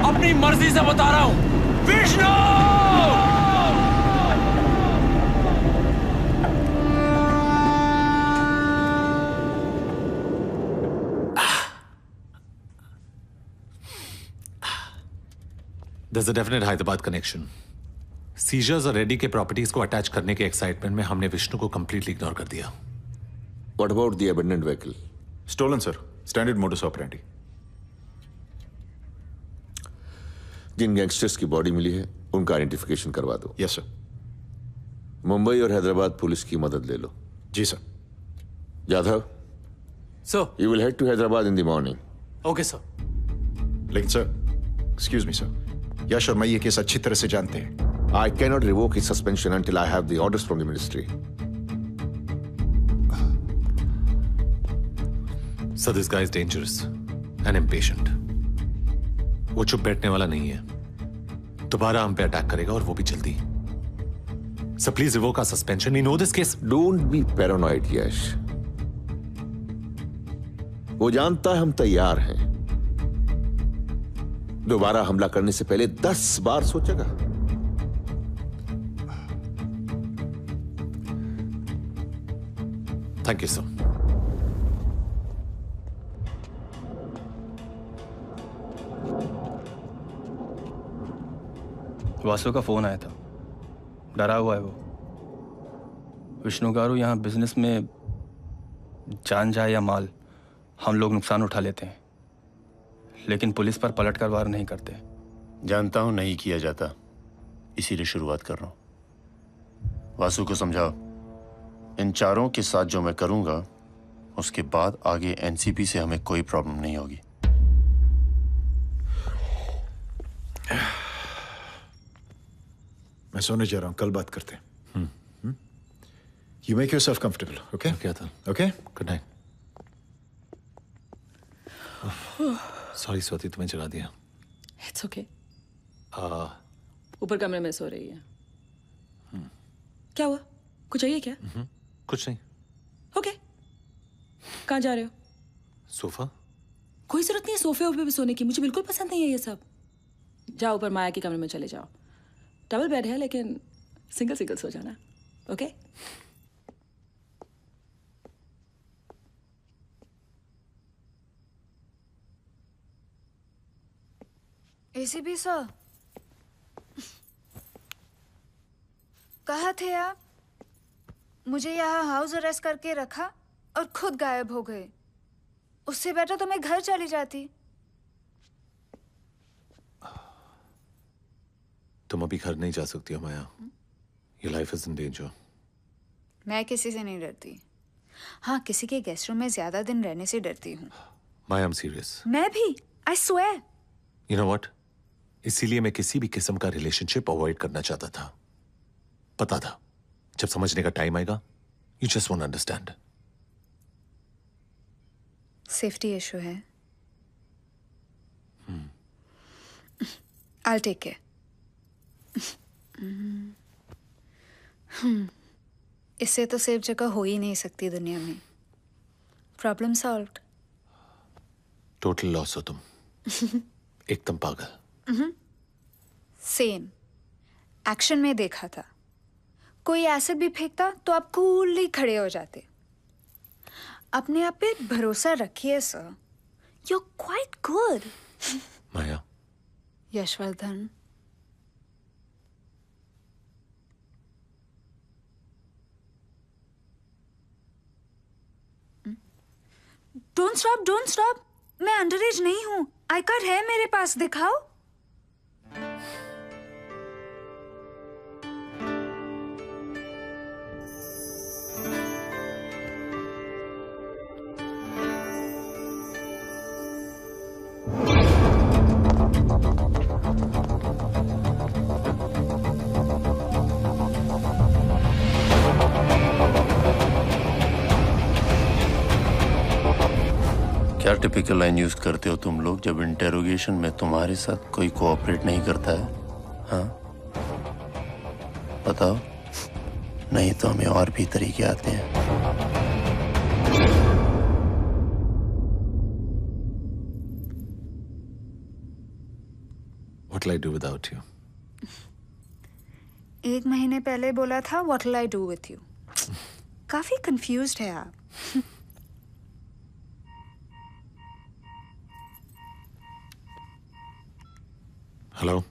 अपनी मर्जी से बता रहा हूं, Vishnu! There's a definite Hyderabad connection. Caesars और रेड्डी के प्रॉपर्टीज को अटैच करने के एक्साइटमेंट में हमने विष्णु को कंप्लीटली इग्नोर कर दिया। What about the abandoned vehicle? Stolen, sir. Standard modus operandi. Jin gangsters की बॉडी मिली है उनका आइडेंटिफिकेशन करवा दो। Yes sir. मुंबई और हैदराबाद पुलिस की मदद ले लो। जी sir. Jadhav, sir, you will head to Hyderabad in the morning. Okay sir. लेकिन sir, excuse me sir, Yash और मैं ये केस अच्छी तरह से जानते हैं। I cannot revoke his suspension until I have the orders from the ministry. So this guy is dangerous and impatient. वो चुप बैठने वाला नहीं है, दोबारा हम पे अटैक करेगा और वो भी जल्दी। So please revoke our suspension. We know this case. Don't be paranoid, Yash. वो जानता है हम तैयार हैं। दोबारा हमला करने से पहले 10 बार सोचेगा। Thank you, sir. वासु का फोन आया था, डरा हुआ है वो। विष्णु गारू, यहाँ बिजनेस में जान जाए या माल, हम लोग नुकसान उठा लेते हैं, लेकिन पुलिस पर पलटकर वार नहीं करते। जानता हूं नहीं किया जाता, इसीलिए शुरुआत कर रहा हूं। वासु को समझाओ, इन चारों के साथ जो मैं करूंगा उसके बाद आगे एनसीपी से हमें कोई प्रॉब्लम नहीं होगी। मैं सोने जा रहा हूं, कल बात करते हैं। You make yourself comfortable, okay? क्या था? Okay? Good night. Sorry Swati, तुम्हें जगा दिया। It's okay. ऊपर कमरे में सो रही है। क्या हुआ? कुछ चाहिए क्या? कुछ नहीं। ओके। कहाँ जा रहे हो? सोफा? कोई जरूरत नहीं है सोफे पे भी सोने की, मुझे बिल्कुल पसंद नहीं है ये सब। जाओ ऊपर माया के कमरे में चले जाओ। डबल बेड है लेकिन सिंगल सिंगल सो जाना। ओके? एसीपी सर, कहाँ थे आप? मुझे यहाँ हाउस अरेस्ट करके रखा और खुद गायब हो गए। उससे बेटर तो मैं घर चली जाती। तुम अभी घर नहीं जा सकती हो माया। Your life is in danger. मैं किसी से नहीं डरती। हाँ, किसी के गेस्ट रूम में ज्यादा दिन रहने से डरती हूँ। माया, I'm serious. मैं भी। I swear. You know what? इसीलिए मैं किसी भी किस्म का रिलेशनशिप अवॉइड करना चाहता था। पता था जब समझने का टाइम आएगा, you just won't understand. Safety issue है। I'll take care. इससे तो सेफ जगह हो ही नहीं सकती दुनिया में। Problem solved. टोटल लॉस हो तुम। एकदम पागल। सेम एक्शन में देखा था। कोई एसिड भी फेंकता तो आप कूलली खड़े हो जाते। अपने आप पे भरोसा रखिए सर। You are quite good. Maya, Yashwardhan, don't stop, don't stop. मैं अंडर एज नहीं हूं। आई कार्ड है मेरे पास, दिखाओ। क्या टिपिकल लाइन यूज करते हो तुम लोग जब इंटेरोगेशन में तुम्हारे साथ कोई कोऑपरेट नहीं करता है? हाँ, बताओ। नहीं तो हमें और भी तरीके आते हैं। What will I do without you? 1 महीने पहले बोला था What will I do with you? काफी कंफ्यूज्ड है आप। हेलो।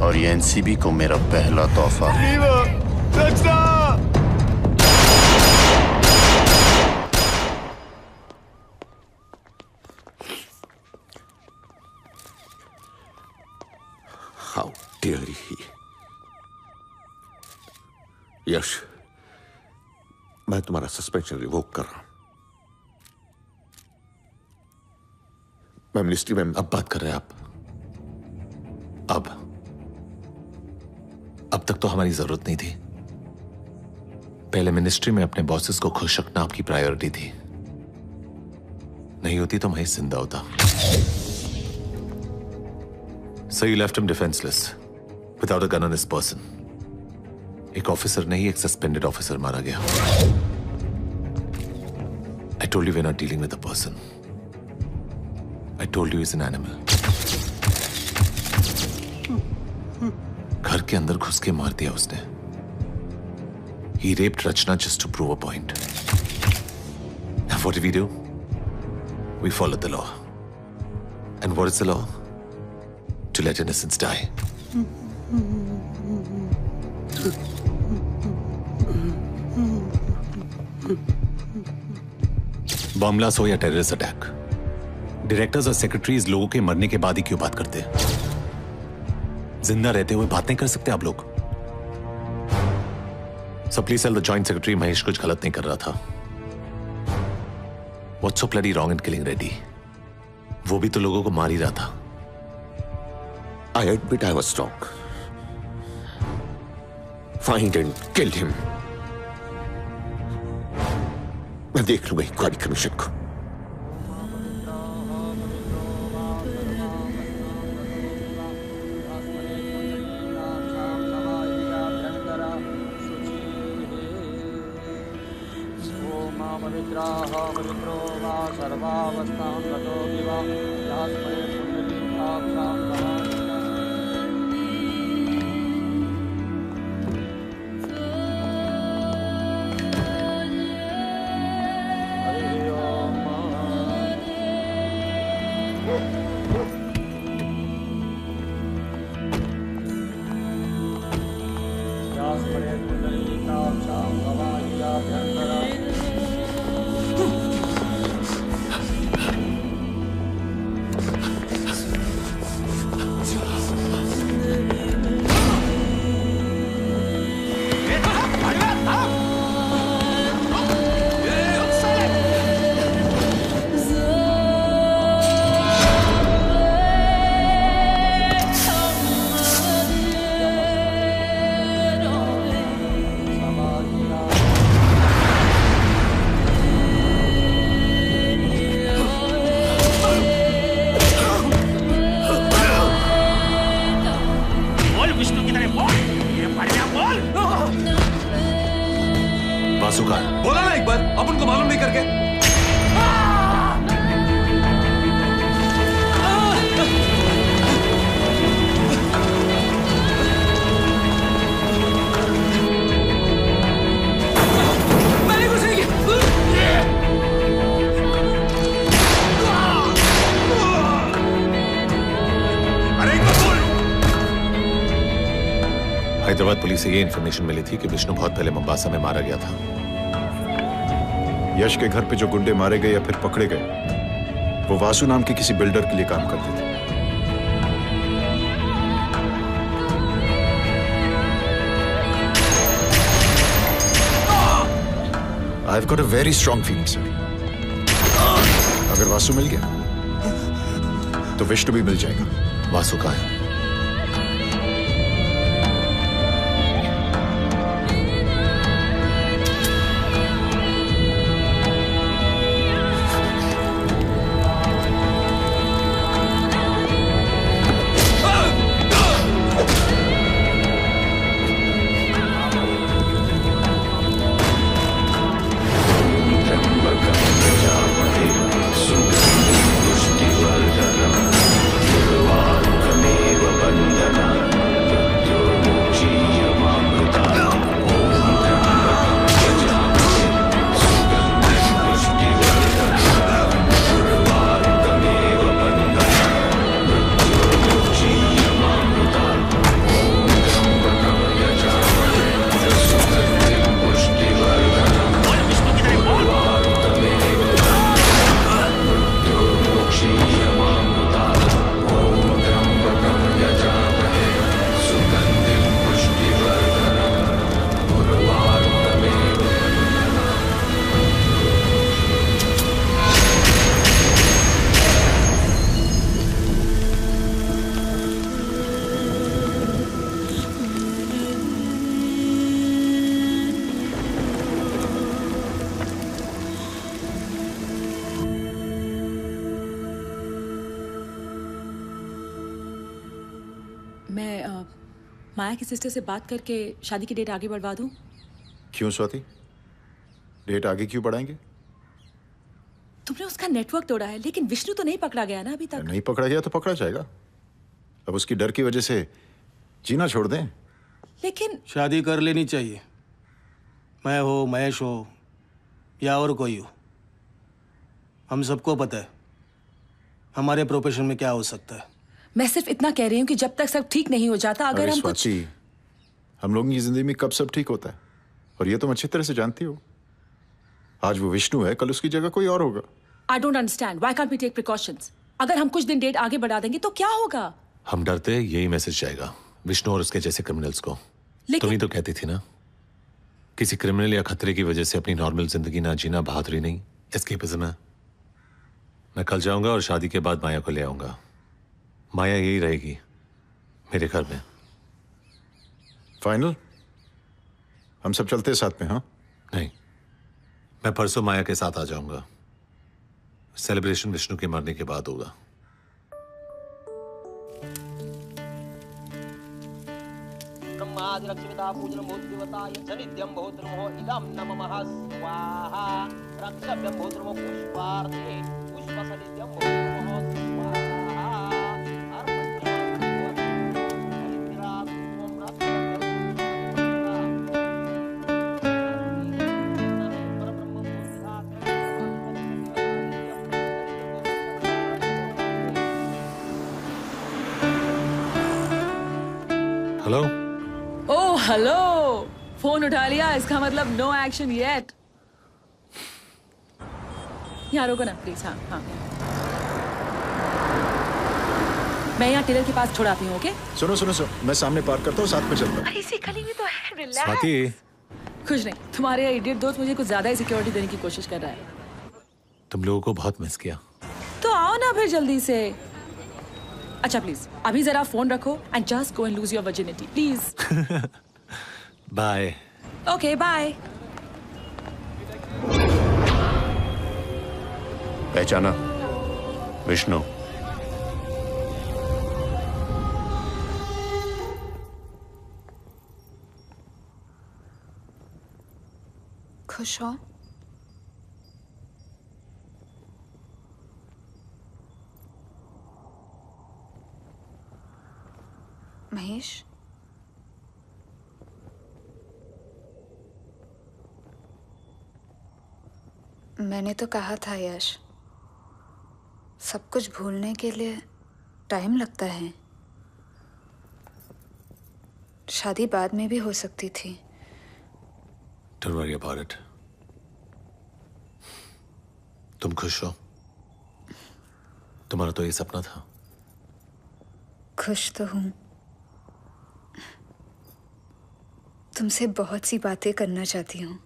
और ये एनसीबी को मेरा पहला तोहफा। How dare he? ये यश, मैं तुम्हारा सस्पेंशन रिवोक कर रहा हूं। मैं मिनिस्ट्री में अब बात कर रहे हैं आप? अब तक तो हमारी जरूरत नहीं थी। पहले मिनिस्ट्री में अपने बॉसेस को खुश रखना आपकी प्रायोरिटी थी। नहीं होती तो महेश जिंदा होता। So you left him defenseless, without a gun on his person. एक ऑफिसर नहीं, एक सस्पेंडेड ऑफिसर मारा गया। I told you we're not dealing with a person. I told you he's an animal. घर के अंदर घुस के मार दिया उसने। He raped Rachna just to prove a point. And what did we do? We followed the law. And what is the law? To let innocents die. Bomb blast हो या टेररिस्ट अटैक, डायरेक्टर्स और secretaries लोगों के मरने के बाद ही क्यों बात करते हैं? जिंदा रहते हुए बात नहीं कर सकते आप लोग? So please tell the joint secretary Mahesh कुछ गलत नहीं कर रहा था। What's so bloody wrong in killing Reddy? वो भी तो लोगों को मार ही रहा था। I admit I was wrong. Find and kill him. मैं देख लूंगा इंक्वायरी कमीशन को। बोला ना एक बार, अब उनको मालूम नहीं करके। मैंने कुछ नहीं किया। अरे एक बात बोल। हैदराबाद पुलिस से ये इन्फॉर्मेशन मिली थी कि विष्णु बहुत पहले मोम्बासा में मारा गया था। यश के घर पे जो गुंडे मारे गए या फिर पकड़े गए, वो वासु नाम के किसी बिल्डर के लिए काम करते थे। I've got a very strong feeling, sir. अगर वासु मिल गया, तो विष्णु भी मिल जाएगा। वासु कहाँ है? Come माया की सिस्टर से बात करके शादी की डेट आगे बढ़वा दूं? क्यों स्वाति? डेट आगे क्यों बढ़ाएंगे? तुमने उसका नेटवर्क तोड़ा है, लेकिन विष्णु तो नहीं पकड़ा गया ना अभी तक। नहीं पकड़ा गया तो पकड़ा जाएगा। अब उसकी डर की वजह से जीना छोड़ दें। लेकिन शादी कर लेनी चाहिए। मैं हो, महेश हो या और कोई हो, हम सबको पता है हमारे प्रोफेशन में क्या हो सकता है। मैं सिर्फ इतना कह रही हूँ कि जब तक सब ठीक नहीं हो जाता, अगर हम कुछ... हम लोगों की जिंदगी में कब सब ठीक होता है, और ये तुम अच्छी तरह से जानती हो। आज वो विष्णु है, कल उसकी जगह कोई और होगा। I don't understand. Why can't we take precautions? अगर हम कुछ दिन डेट आगे बढ़ा देंगे तो क्या होगा? हम डरते हैं यही मैसेज जाएगा विष्णु और उसके जैसे क्रिमिनल्स को। तुम ही तो कहती थी ना, किसी क्रिमिनल या खतरे की वजह से अपनी नॉर्मल जिंदगी ना जीना बहादुरी नहीं, एस्केपिज्म है। मैं कल जाऊंगा और शादी के बाद माया को ले आऊंगा। माया यही रहेगी मेरे घर में। फाइनल? हम सब चलते हैं साथ में? हाँ नहीं, मैं परसों माया के साथ आ जाऊंगा। सेलिब्रेशन विष्णु के मरने के बाद होगा। ब्रह्मादिरक्षिता पूजनं भूतदेवताय सनित्यं बहुद्रमो इदं नमः स्वाहा रक्षभ्यं बहुद्रमो पुष्पार्थे पुष्पसनित्यं बहुद्रमो स्वाहा हेलो। ओह हेलो, फोन उठा लिया, इसका मतलब नो एक्शन येट। यहाँ रोको ना प्लीज। हाँ हाँ, मैं यहाँ टेलर के पास छोड़ाती हूँ। ओके सुनो सुनो सुनो, मैं सामने पार्क करता हूँ, साथ में चलता हूँ। अरे इसी गली में तो है, रिलैक्स। स्वाति, कुछ नहीं, तुम्हारे इडियट दोस्त मुझे कुछ ज्यादा ही सिक्योरिटी देने की कोशिश कर रहा है। तुम लोगों को बहुत मिस किया। तो आओ ना फिर जल्दी से। अच्छा प्लीज अभी जरा फोन रखो and just go and lose your virginity please. Bye. Okay bye. पहचाना? विष्णु। खुश हो? महेश, मैंने तो कहा था यश, सब कुछ भूलने के लिए टाइम लगता है। शादी बाद में भी हो सकती थी। Don't worry about it. तुम खुश हो? तुम्हारा तो ये सपना था। खुश तो हूं। तुमसे बहुत सी बातें करना चाहती हूँ,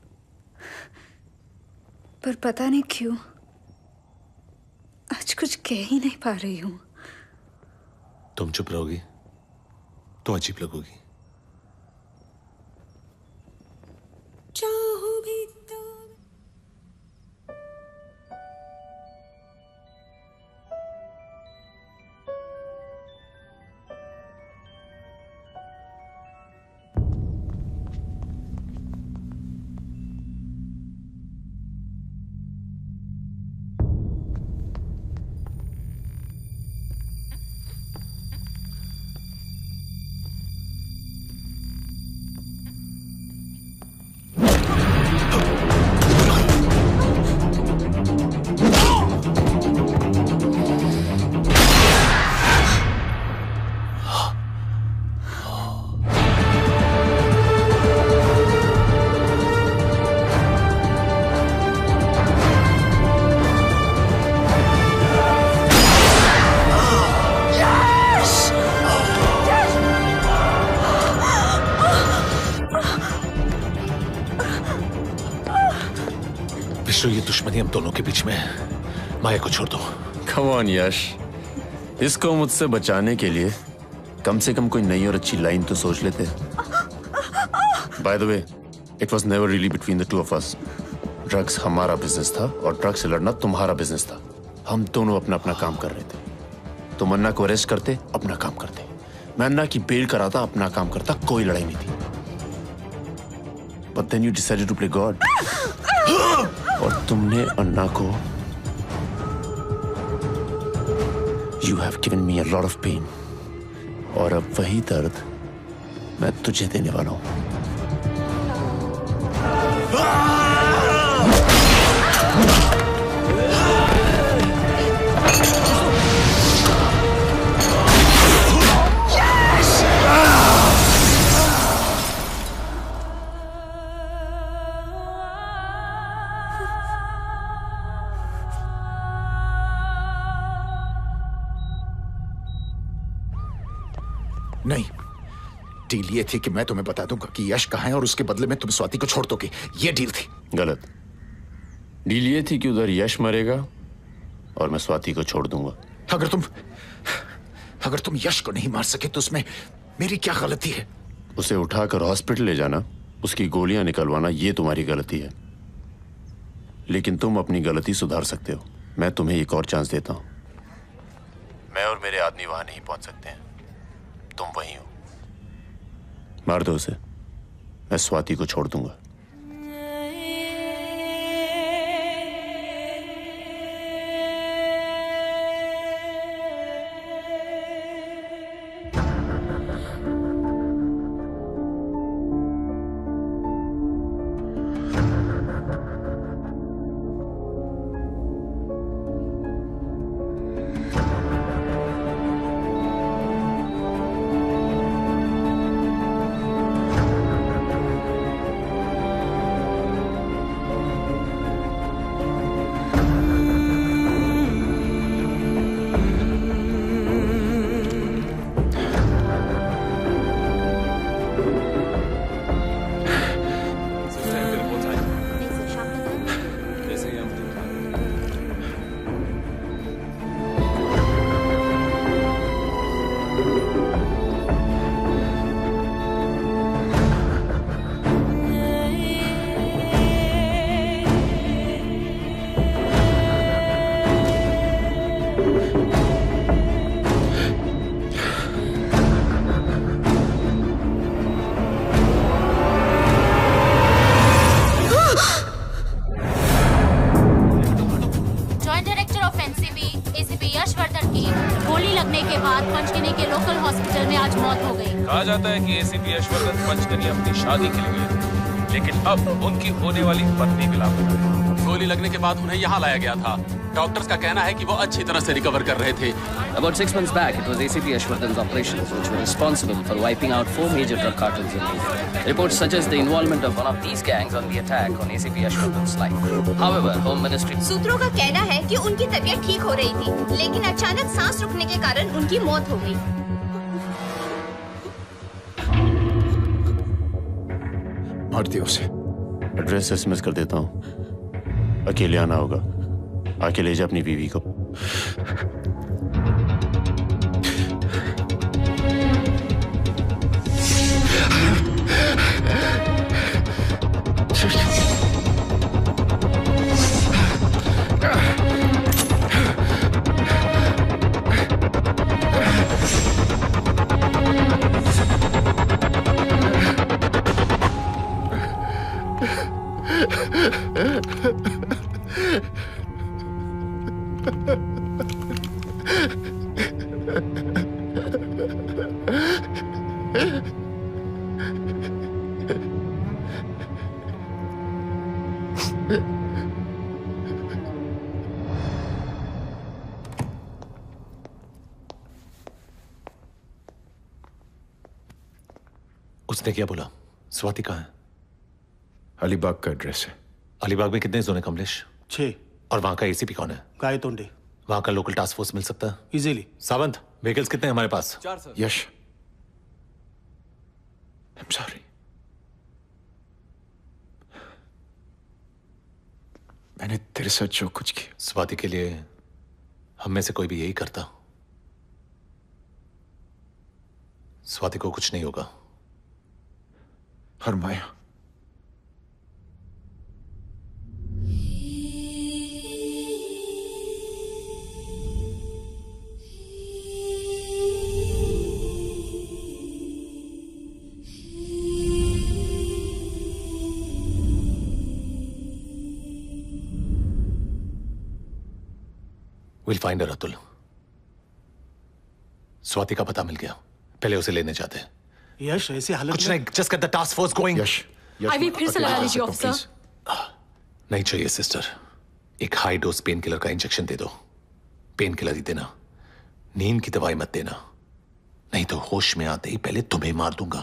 पर पता नहीं क्यों आज कुछ कह ही नहीं पा रही हूँ। तुम चुप रहोगी तो अजीब लगोगी। चाहो भी तो ये दुश्मनी हम दोनों के बीच में है। माया को छोड़ दो। Come on यश, इसको मुझसे बचाने के लिए कम से कम कोई नई और अच्छी लाइन तो सोच लेते। By the way, it was never really between the two of us. Drugs हमारा बिजनेस था और ड्रग्स से लड़ना तुम्हारा बिजनेस था। हम दोनों अपना अपना काम कर रहे थे। तुम अन्ना को अरेस्ट करते, अपना काम करते। मैं अन्ना की बेल कराता, अपना काम करता, कोई लड़ाई नहीं थी। But then you decided to play God. और तुमने अन्ना को You have given me a lot of pain. और अब वही दर्द मैं तुझे देने वाला हूं। नहीं, डील ये थी कि मैं तुम्हें बता दूंगा कि यश कहाँ है और उसके बदले में तुम स्वाति को छोड़ दोगे। ये डील थी। गलत। डील ये थी कि उधर यश मरेगा और मैं स्वाति को छोड़ दूंगा। अगर तुम यश को नहीं मार सके तो उसमें मेरी क्या गलती है? उसे उठाकर हॉस्पिटल ले जाना, उसकी गोलियां निकलवाना, ये तुम्हारी गलती है। लेकिन तुम अपनी गलती सुधार सकते हो। मैं तुम्हें एक और चांस देता हूं। मैं और मेरे आदमी वहां नहीं पहुंच सकते हैं, तुम वहीं हो। मार दो उसे, मैं स्वाति को छोड़ दूंगा। एसीपी यशवर्धन पंचगनी अपनी शादी के लिए गए थे, लेकिन अब उनकी होने वाली पत्नी भी लापता है। गोली लगने के बाद उन्हें यहाँ लाया गया था। डॉक्टर्स का कहना है कि वो अच्छी तरह से रिकवर कर रहे थे। About 6 months back, it was ACP Yashwardhan's operations which were responsible for wiping out 4 major drug cartels in India. Reports suggest the involvement of one of these gangs on the attack on ACP Yashwardhan's life. However, Home Ministry सूत्रों का कहना है कि उनकी तबीयत ठीक हो रही थी, लेकिन अचानक सांस रुकने के कारण उनकी मौत हो गई। मार दिया उसे। एड्रेस एसएमएस कर देता हूँ, अकेले आना होगा। आके ले जा अपनी बीवी को। उसने क्या बोला? स्वाति कहाँ है? अलीबाग का एड्रेस है। अलीबाग में कितने जोन है कमलेश? 6। और वहां का एसीपी कौन है? गायतोंडे। वहां का लोकल टास्क फोर्स मिल सकता है? इजीली। सावंत, व्हीकल्स कितने हैं हमारे पास? 4 sir. Yash, I am sorry. मैंने तेरे साथ जो कुछ किया। स्वाति के लिए हम में से कोई भी यही करता। स्वाति को कुछ नहीं होगा। और Maya, will find her Atul. Swati का पता मिल गया, पहले उसे लेने जाते हैं। यश ऐसे हालत कुछ नहीं, just get the task force going. Yash अभी फिर से लगा लीजिए ऑफिसर। नहीं चाहिए सिस्टर, एक हाई डोज पेन किलर का इंजेक्शन दे दो। पेन किलर ही देना, नींद की दवाई मत देना, नहीं तो होश में आते ही पहले तुम्हें मार दूंगा।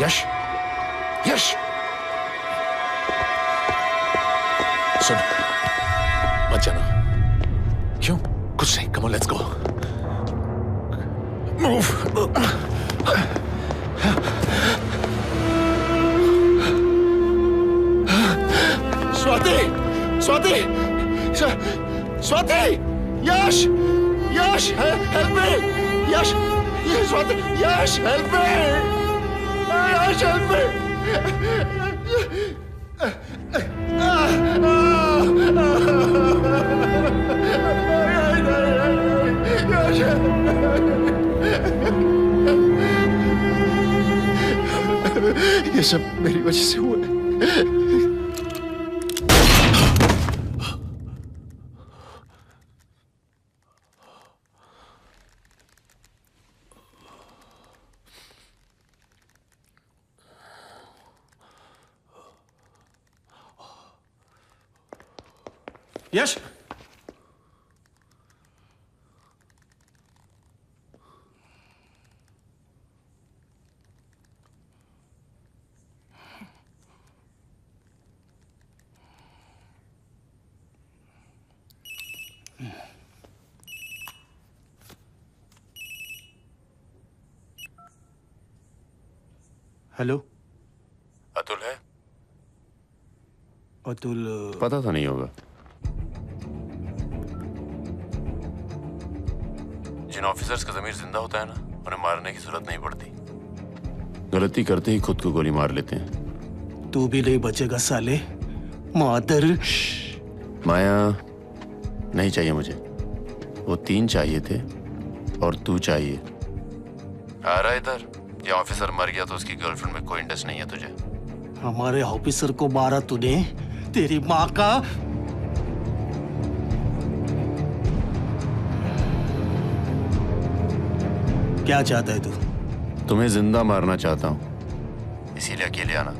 यश, यश, सुन, मत जाना। क्यों? कुछ नहीं, come on let's go. Move. Swati, Swati, Swati, Yash, Yash, help me, Yash, Swati, Yash, help me, Yash, help me. ये सब मेरी वजह से हुआ है। यश, हेलो, अतुल है? अतुल पता तो नहीं होगा। जिन ऑफिसर्स का ज़मीर जिंदा होता है ना, उन्हें मारने की जरूरत नहीं पड़ती। गलती करते ही खुद को गोली मार लेते हैं। तू भी नहीं बचेगा साले, मादर। माया नहीं चाहिए मुझे, वो 3 चाहिए थे और तू चाहिए। आ रहा है इधर। ये ऑफिसर मर गया तो उसकी गर्लफ्रेंड में कोई इंटरेस्ट नहीं है तुझे। हमारे ऑफिसर को मारा तूने, तेरी माँ का। क्या चाहता है तू? तुम्हें जिंदा मारना चाहता हूं, इसीलिए अकेले आना।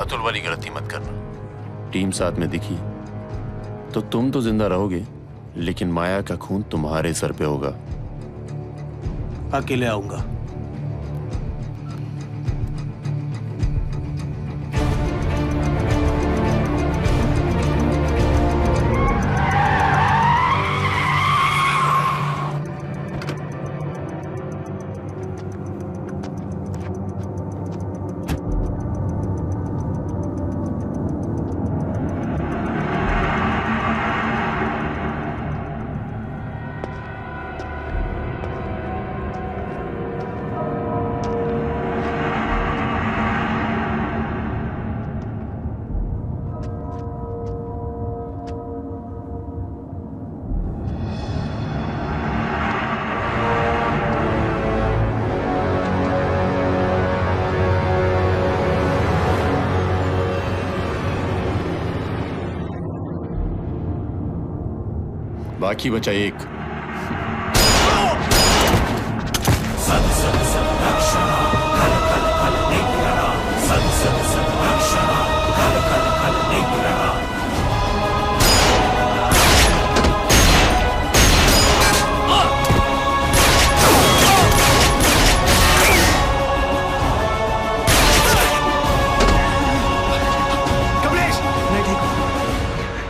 अतुल वाली गलती मत करना। टीम साथ में दिखी तो तुम तो जिंदा रहोगे, लेकिन माया का खून तुम्हारे सर पे होगा। अकेले आऊंगा। बाकी बचा एक।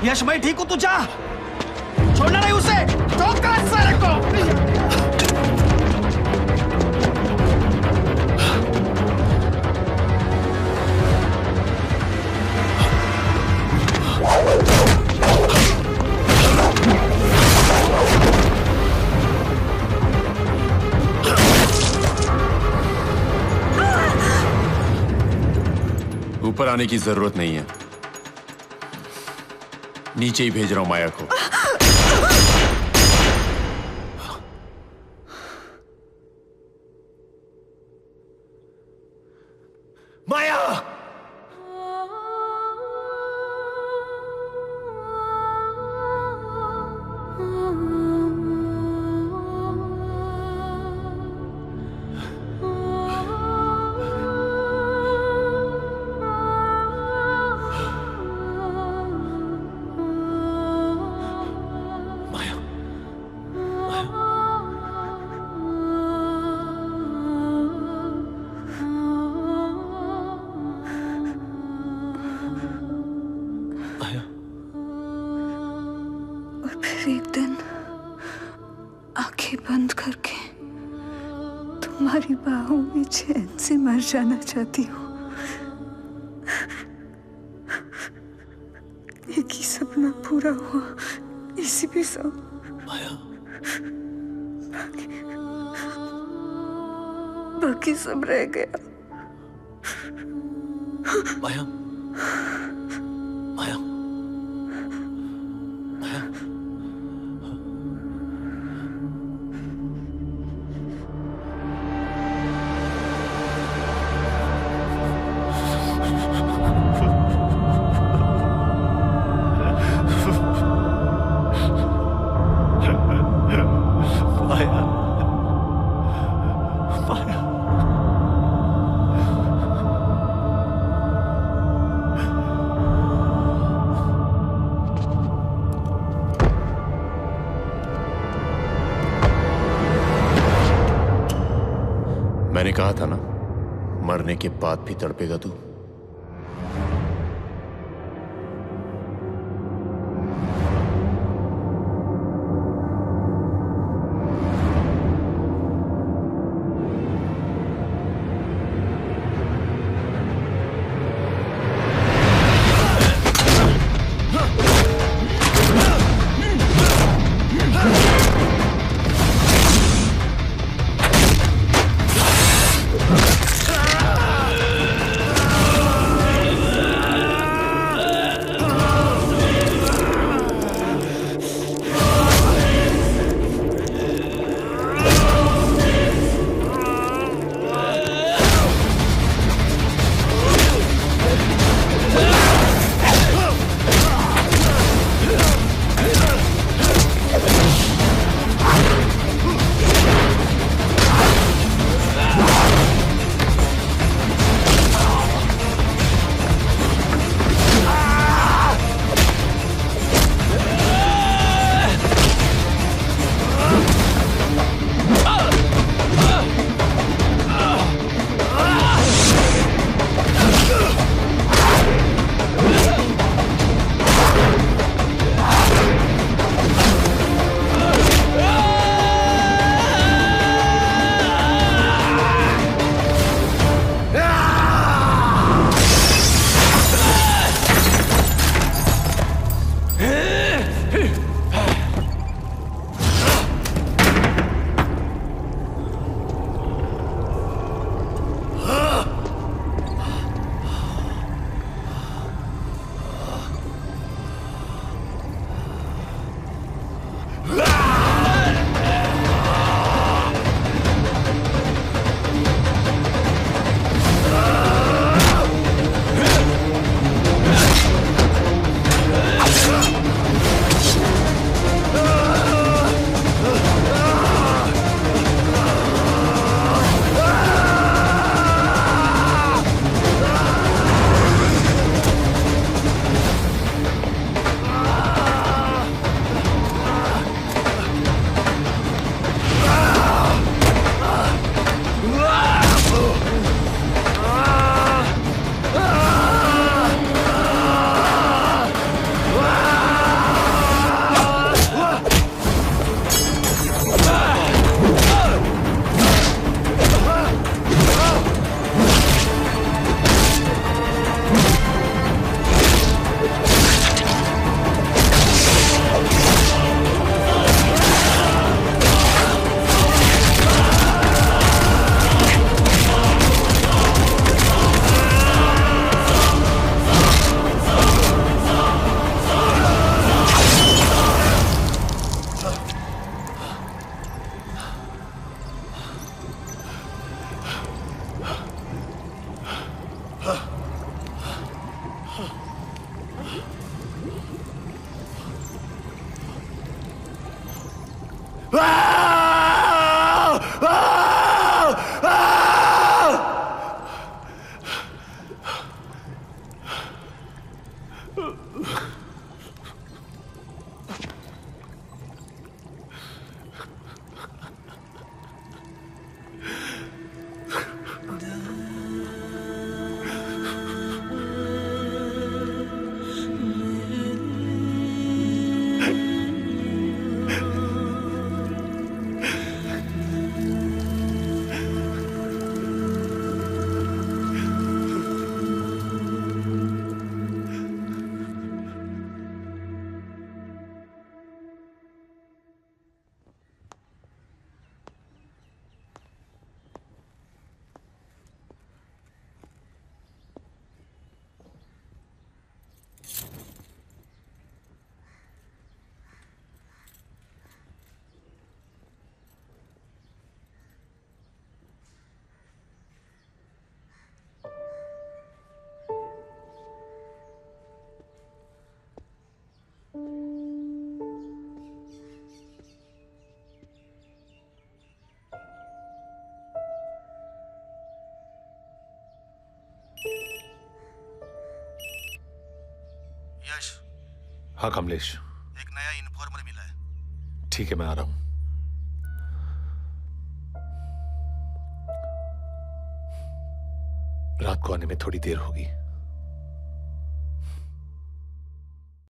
यश मैं ठीक हूं, तू जा, छोड़ना नहीं उसे, ठोका सारे को। ऊपर आने की जरूरत नहीं है, नीचे ही भेज रहा हूं माया को। माया! एक दिन आंखें बंद करके तुम्हारी बाहों में चैन से मर जाना चाहती हूँ। एक ही सपना पूरा हुआ, एसीपी साहब। बाकी सब रह गया। माया, माया, मैंने कहा था ना, मरने के बाद भी तड़पेगा तू। यश, हाँ कमलेश, एक नया इन्फॉर्मर मिला है। ठीक है मैं आ रहा हूं। रात को आने में थोड़ी देर होगी।